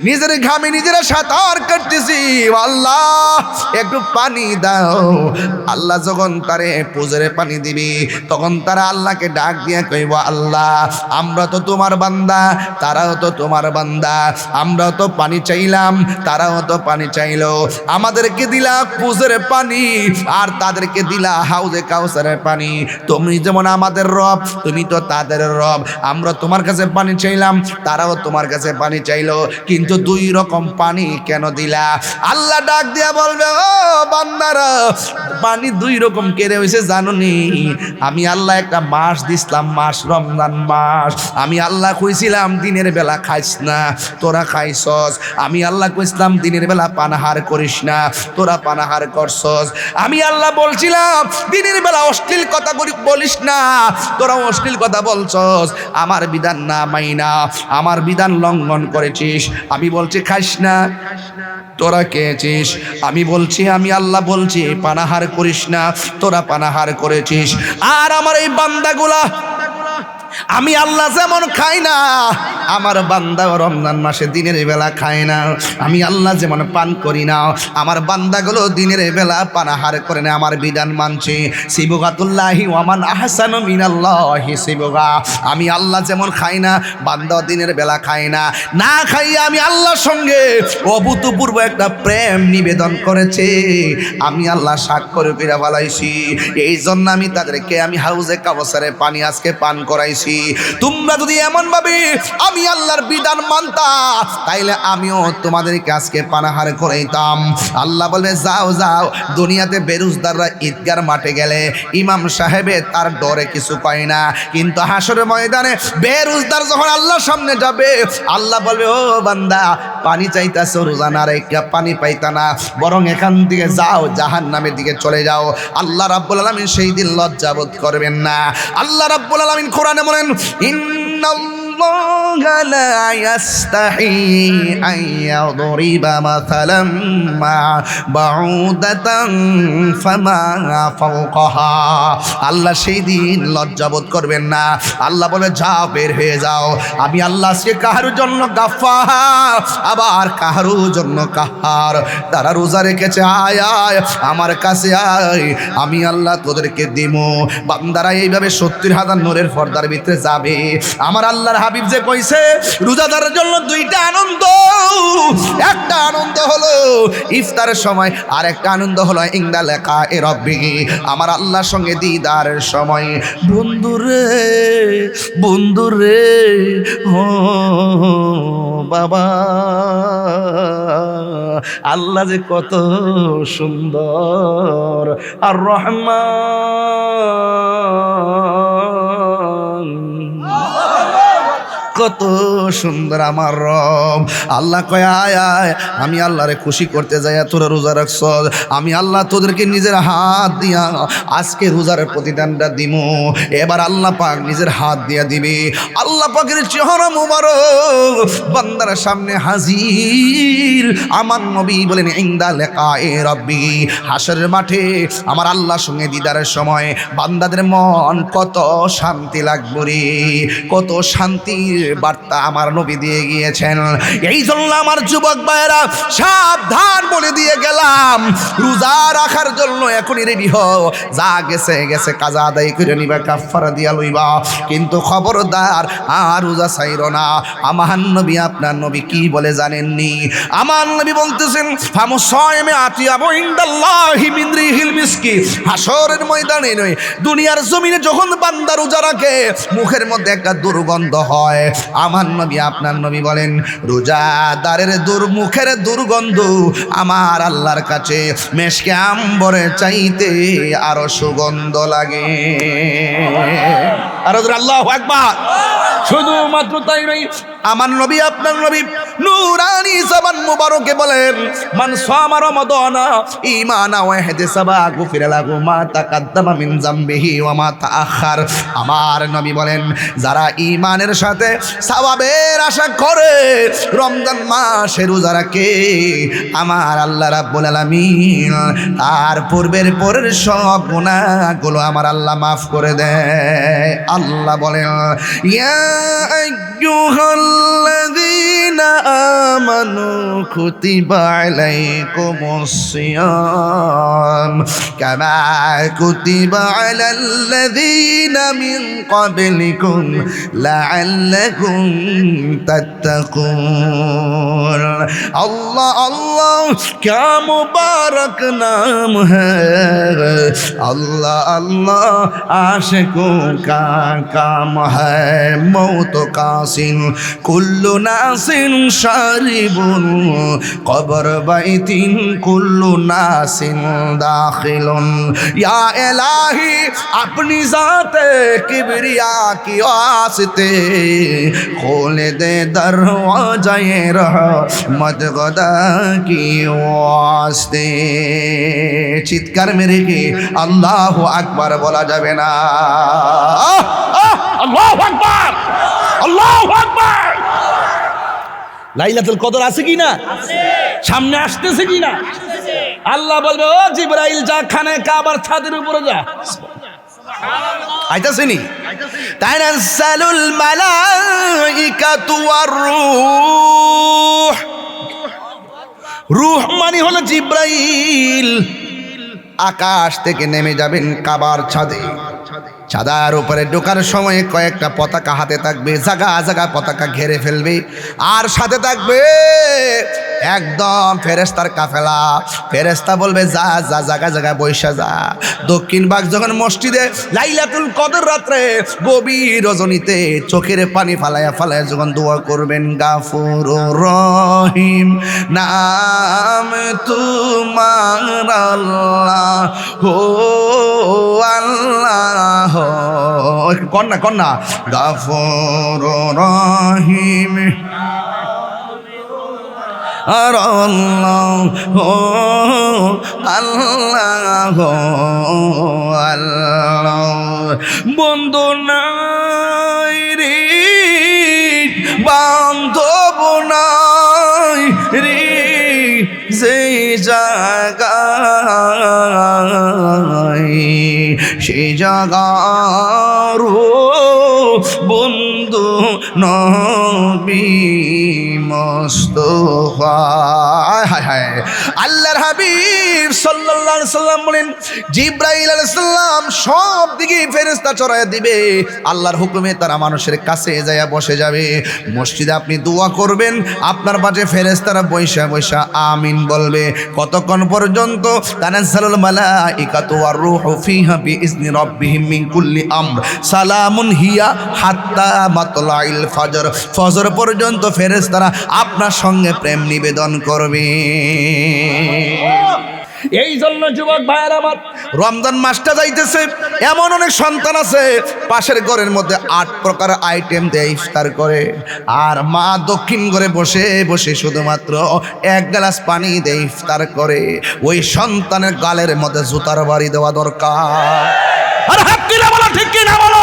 নিজের ঘামে নিজেরা সাঁতার কাটতেছি, আল্লাহ একটু পানি দাও। আল্লাহ যখন তারে পুজোরে পানি দিবি, তখন তারা আল্লাহকে ডাক দিয়ে কইব, আল্লাহ আমরা তো তোমার বান্দা, তারাও তো তোমার বান্দা, আমরাও তো পানি চাইলাম, তারাও তো পানি চাইলো, আমাদেরকে দিলা পুজোরে পানি আর তাদেরকে দিলা হাউজে কাউসারের পানি। তুমি যেমন আমাদের রব, তুমি তো তাদের রব। আমরা তোমার কাছে পানি চাইলাম, তারাও তোমার কাছে পানি চাইলো, কিন্তু দুই রকম পানি কেন দিলা? আল্লাহ ডাক দিয়া বলবে, ও বান্দারা, পানি দুই রকম কেড়ে হয়েছে জানুনি? আমি আল্লাহ একটা মাস দিছিলাম, মাস রমজান মাস। আমি আল্লাহ কইছিলাম দিনের বেলা খাইস না, তোরা খাইছস। আমি আল্লাহ কইছিলাম দিনের বেলা পানাহার করিস না, তোরা পানাহার করছস। আমি আল্লাহ বলছিলাম দিনের বেলা অশ্লীল কথা বলিস না, তোরা অশ্লীল কথা বলছস। আমার বিধান না মাইনা আমার বিধান লঙ্ঘন করেছিস। আমি বলছি খাইস না, তোরা খেয়েছিস। আমি বলছি, আমি আল্লাহ বলছি পানাহার করিস না, তোরা পানাহার করেছিস। আর আমার এই বান্দাগুলা, আমি আল্লাহ যেমন খাই না, আমার বান্দা রমজান মাসে দিনের বেলা খায় না। আমি আল্লাহ যেমন পান করি না, আমার বান্দাগুলো দিনের বেলা পানাহার করে না, আমার বিধান মানছে। সিবগাতুল্লাহি ওয়ামান আহসানু মিনাল্লাহি সিবগা। আমি আল্লাহ যেমন খাই না, বান্দা দিনের বেলা খায় না। না খাইয়া আমি আল্লাহর সঙ্গে অভূতপূর্ব একটা প্রেম নিবেদন করেছে, আমি আল্লাহ সাক্ষ্য করে বলাইছি। এই জন্য আমি তাদেরকে আমি হাউজে কাউসারের পানি আজকে পান করাইছি। তোমরা যদি এমন ভাবে আমি আল্লাহর বিধান মানতা, তাইলে আমিও তোমাদেরকে আজকে পানাহার করাইতাম। আল্লাহ বলবে, যাও যাও। দুনিয়াতে বেরোজদাররা ঈদগার মাঠে গেলে ইমাম সাহেবে তার ডরে কিছু পায় না, কিন্তু হাসরের ময়দানে বেরোজদার যখন আল্লাহর সামনে যাবে, আল্লাহ বলবে, ও বান্দা পানি চাইতাছো, রোজানা রেখা পানি পাইতা না, বরং এখান থেকে যাও, জাহান্নামের দিকে চলে যাও। আল্লাহ রাব্বুল আলামিন সেই দিন লজ্জাবোধ করবেন না। আল্লাহ রাব্বুল আলামিন কোরআনে বলেন, ইন্নাল্লাহ ইন্নাল্লাহা লা ইয়াস্তাহি আন ইয়াদরিবা মাসালাম মা বাউদাতান ফামা ফাওকাহা। আল্লাহ সেই দিন লজ্জাবোধ করবেন না। আল্লাহ বলে যাও, বের হয়ে যাও। আমি আল্লাহ আজকে কাহারুর জন্য গাফফার, আবার কাহারুর জন্য কাহার। তারা রোজা রেখেছে, আয় আয় আমার কাছে আয়, আমি আল্লাহ তোদেরকে দিমু। বান্দারা এইভাবে 70,000 নূরের পর্দার ভিতরে যাবে। আমার আল্লাহর হাবিব যে কইছে রোজাদারের জন্য দুইটা আনন্দ, একটা আনন্দ হলো ইফতারের সময়, আর একটা আনন্দ হলো ইনদা লিকায়ে রাব্বি, আমার আল্লাহর সঙ্গে দিদারের সময়। বন্ধুরে বন্ধুরে ও বাবা, আল্লাহ যে কত সুন্দর, আর রহমান কত সুন্দর আমার রব। আল্লাহ কয় আয় আয়, আমি আল্লাহরে খুশি করতে যাই তোরা রোজা রাখছ, আমি আল্লাহ তোদেরকে নিজের হাত দিয়া আজকে রোজার প্রতিদানটা দিমু। এবার আল্লাহ পাক নিজের হাত দিয়া দিবে। আল্লাহ পাকের চেহারা মুবারক বান্দার সামনে হাজির। আমার নবী বলেন ইনদা লিকায়ে রাব্বি, হাসরের মাঠে আমার আল্লাহর সঙ্গে দিদারের সময় বান্দাদের মন কত শান্তি লাগবে রে, কত শান্তির বার্তা আমার নবী দিয়ে গিয়েছেন। এই জন্য আমার যুবক ভাইয়েরা সাবধান বলে দিয়ে গেলাম, রোজা রাখার জন্য এখনই রেডি হও। যা গেছে গেছে, কাজা আদায় করে নিবা, কাফারা দিয়া লইবা, কিন্তু খবরদার আর রোজা ছাইরো না। আমার নবী আপনার নবী কি বলে জানেননি? আমার নবী বলতেছেন ফামুসাইমে আতিয়াবু ইনদাল্লাহি মিন রিহিল মিসকি। হাসরের ময়দানে নয়, দুনিয়ার জমিনে যখন বান্দা রোজা রাখে মুখের মধ্যে একটা দুর্গন্ধ হয়। আমার নবী আপনার নবী বলেন রোজাদারের মুখের দুর্গন্ধ আমার আল্লাহর কাছে মেশকে আম্বরের চাইতে আরো সুগন্ধ লাগে। আর আল্লাহু আকবার। শুধুমাত্র তাই নয়, আমার নবী আপনার নবী নূরানি জবান মুবারকে বলেন মান সামা রমাদানা ঈমানা ওয়া ইহতিসাবা গুফিরা লাহু মা তাকাদ্দামা মিন যামবিহি ওয়া মা তাআখার। আমার নবী বলেন যারা ঈমানের সাথে সওয়াবের আশা করে রমজান মাসে রোজা রাখে, আমার আল্লাহ রাব্বুল আলামিন তার পূর্বের পরের সব গুনাহগুলো আমার আল্লাহ মাফ করে দেয়। আল্লাহ বলেন ইয়া আইয়ুহাল্লাযীনা আমানু কুতিবা আলাইকুমুস সিয়াম কামা কুতিবা আলাল্লাযীনা মিন ক্বাবলিকুম লাআল্লাকুম তাত্তাকুন। আল্লাহ আল্লাহ क्या मुबारक नाम है, अल्लाह अल्लाह आशिकों का काम है। मौत कासिन कुल्लु नासिन शारिबुन कब्र बैतिन कुल्लु नासिन दाखिलुन। या इलाही अपनी ज़ाते किबरिया की वास्ते खोल दे दरवाज़े रहमत खुदा की वास्ते। চিৎকার মেরে কি আল্লাহু আকবার বলা যাবে না? আল্লাহু আকবার, আল্লাহু আকবার। লাইলাতুল কদর আছে কি না? সামনে আসতেছে কি না? আল্লাহ বলবে ও জিবরাইল যা খানে কাবার ছাদের উপরে যা। আইতাছেনি তানাজ্জালুল মালাইকাতু ওয়ার রূহ। রূহ মানে হলো জিবরাইল। আকাশ থেকে নেমে যাবেন কাবার ছাদে। ছাদার উপরে ঢোকার সময় কয়েকটা পতাকা হাতে থাকবে, জায়গা জায়গা পতাকা ঘেরে ফেলবে, আর সাথে থাকবে একদম ফেরেশতার কাফেলা। ফেরেশতা বলবে যা যা জায়গা জায়গায় বৈশা যা। দক্ষিণ ভাগ যখন মসজিদে লাইলাতুল কদর রাত্রে গভীর রজনীতে চোখের পানি ফালায়া ফালায়া যখন দোয়া করবেন গাফুরুর রহিম নাম তোমার আল্লাহ হো আল্লাহ। কন্যা কন্যা গাফুরুর রহিম আর আল্লাহ আল্লাহ আল্লাহ। বন্ধু নাই রে জাগার বন্ধু নবী মুস্তাফা। হায় হায়, আল্লাহর হাবিব সাল্লাল্লাহু আলাইহি সাল্লাম বলেন, জিবরাইল আলাইহিস সালাম সব দিকে ফেরেশতা চড়ায় দিবে, আল্লাহর হুকুমে তারা মানুষের কাছে যায়া বসে যাবে। মসজিদে আপনি দোয়া করবেন, আপনার পাশে ফেরেশতারা বৈশা বৈশা আমিন বলবে। কতক্ষণ পর্যন্ত? তানাজ্জালুল মালাইকাতু ওয়ার রূহু ফিহা বিইজনি রাব্বিহিম মিন কুল্লি আমর সালামুন হিয়া হাত্তা মাতলাইল ফজর। ফজর পর্যন্ত ফেরেশতারা আপনার সঙ্গে প্রেম নিবেদন করবে। এই জন্য যুবক ভাইয়ের আমার, রমজান মাসটা যাইতেছে, এমন অনেক সন্তান আছে পাশের ঘরের মধ্যে 8 প্রকার আইটেম দিয়ে ইফতার করে, আর মা দক্ষিণ ঘরে বসে বসে শুধুমাত্র 1 গ্লাস পানি দিয়ে ইফতার করে। ওই সন্তানের গালের মধ্যে জুতার বাড়ি দেওয়া দরকার। আর হাত কিনা বলো, ঠিক কিনা বলো?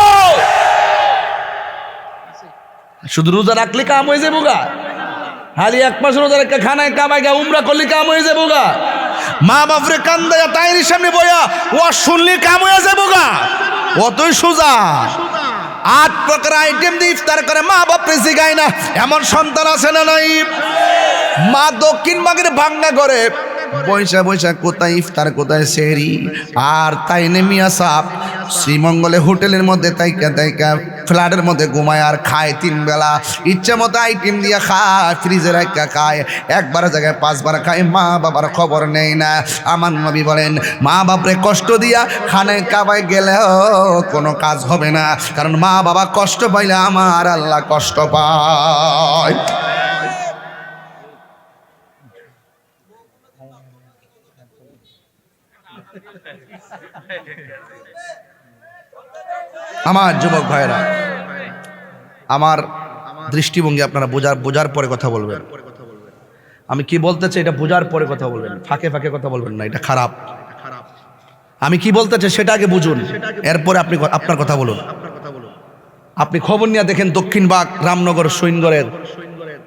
শুধু রোজা রাখলে কাম হয়ে যাবো গা? হালি 1 মাস রোজা রেখে খানায় কামাই গা উমরা করলে কাম হয়ে যাবো গা? মা বাপরে কান্দায়া তাইরি সামনে বইয়া ও শুনলে কাম হয়ে যাবো গা? অতই সোজা। 8 প্রকার আইটেম দিয়ে ইফতার করে, মা বাপরে জিগায় না। এমন সন্তান আছে না নাই? মা দক্ষিণ ভাগের ভাঙ্গা করে বৈশা বৈশা কোথায় ইফতার কোথায় সেহরি, আর তাই নেমিয়া সাপ শ্রীমঙ্গলে হোটেলের মধ্যে তাইকা তাইকা ফ্ল্যাটের মধ্যে ঘুমায় আর খায় 3 বেলা। ইচ্ছা মতো আইটেম দিয়ে খায়, ফ্রিজে রাখা খায়, একবার জায়গায় 5 বার খায়, মা বাবার খবর নেই না। আমার নবী বলেন, মা বাপরে কষ্ট দিয়া খানায় কাবায় গেলেও কোনো কাজ হবে না, কারণ মা বাবা কষ্ট পাইলে আমার আল্লাহ কষ্ট পায়। আমার যুবক ভাইরা, আমার দৃষ্টিভঙ্গি আপনারা বোঝার পরে কথা বলবেন। আমি কি বলতে চাই এটা বোঝার পরে কথা বলবেন, ফাঁকে ফাঁকে কথা বলবেন না, এটা খারাপ। আমি কি বলতে চাই সেটা আগে বুঝুন, এরপরে আপনি আপনার কথা বলুন। আপনি খবর নিয়ে দেখেন দক্ষিণবাগ, রামনগর, সৈনগরের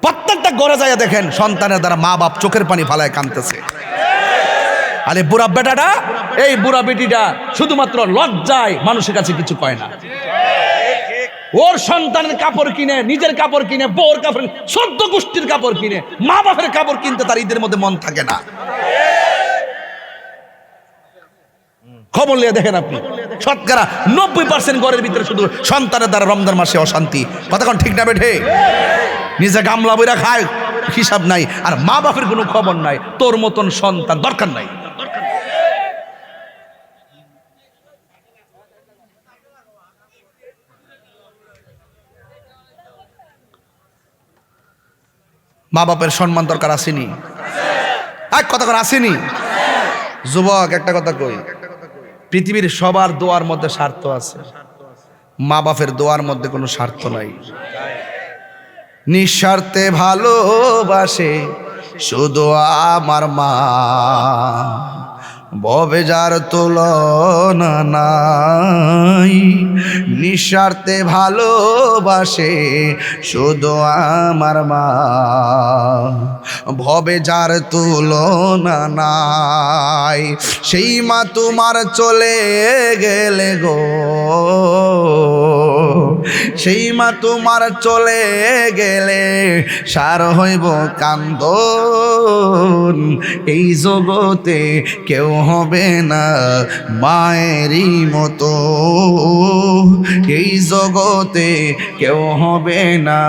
প্রত্যেকটা ঘরে যায় দেখেন সন্তানের দ্বারা মা বাপ চোখের পানি ফালায় কাঁদতেছে। আরে বুড়া বেটাটা, এই বুড়া বেটিটা শুধুমাত্র লজ্জায় মানুষের কাছে কিছু কয় না। ওর সন্তানের কাপড় কিনে, নিজের কাপড় কিনে, বউর কাপড়, 14 গোষ্ঠীর কাপড় কিনে, মা বাপের কাপড় কিনতে তার ঈদের মধ্যে মন থাকে না। খবর নিয়ে দেখেন আপনি, শতকরা 90% ঘরের ভিতরে শুধু সন্তানের দ্বারা রমজান মাসে অশান্তি। কতক্ষণ ঠিক না বেঠে? নিজে গামলা বইরা খায়, হিসাব নাই, আর মা বাপের কোনো খবর নাই। তোর মতন সন্তান দরকার নাই। মা বাপের সম্মান দরকার আসেনি? এক কথা করে আসেনি? যুবক একটা কথা কই, পৃথিবীর সবার দোয়ার মধ্যে স্বার্থ আছে, মা বাপের দোয়ার মধ্যে কোনো স্বার্থ নাই। নিঃস্বার্থে ভালোবাসে শুধু আমার মা, ভবে যার তুলনা নাই। নিঃস্বার্থে ভালোবাসে শুধু আমার মা, ভবে যার তুলনা নাই। সেই মা তোমার চলে গেলে গো, সেই মা তোমার চলে গেলে সার হইব কান্দন। এই জগতে কেউ হবে না মায়েরই মতো, এই জগতে কেউ হবে না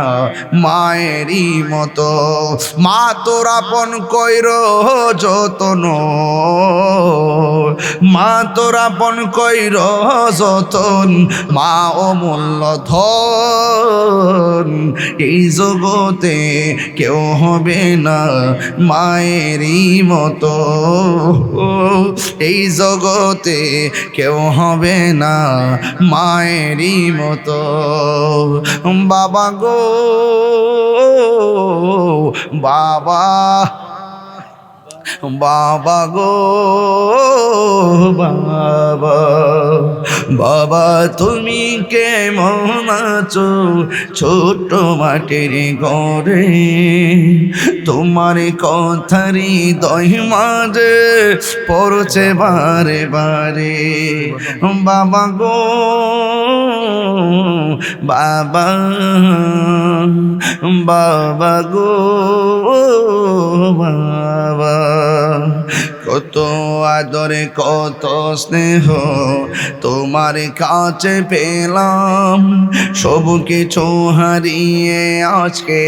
মায়েরই মতো। মা তোর আপন কইর যতন, মা তোর আপন কইর যতন, মা অমূল্য ধন। এই জগতে কেউ হবে না মায়েরই মতো, এই জগতে কেউ হবে না মায়েরই মতো। বাবা গো বাবা, বাবা গো বাবা, বাবা তুমি কেমন আছো ছোট মাটির ঘরে তোমার কথারি দই মাঝে পড়ছে বারে বারে বাবা গো বাবা বাবা গো বাবা কত আদরে কত স্নেহ তোমার কাছে পেলাম সব কিছু হারিয়ে আজকে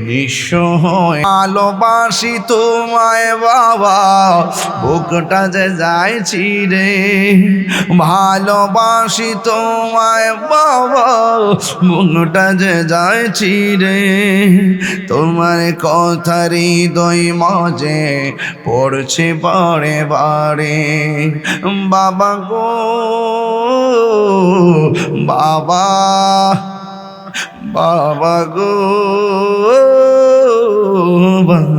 নিঃস্ব হয়ে ভালোবাসি তোমায় বাবা বুকটা যে যায় ছিঁড়ে ভালোবাসি তোমায় বাবা বুকটা যে যায় ছিঁড়ে তোমার কথা হৃদয় মাঝে পড়ছে বারে বারে বাবা গো বাবা বাবা গো বাবা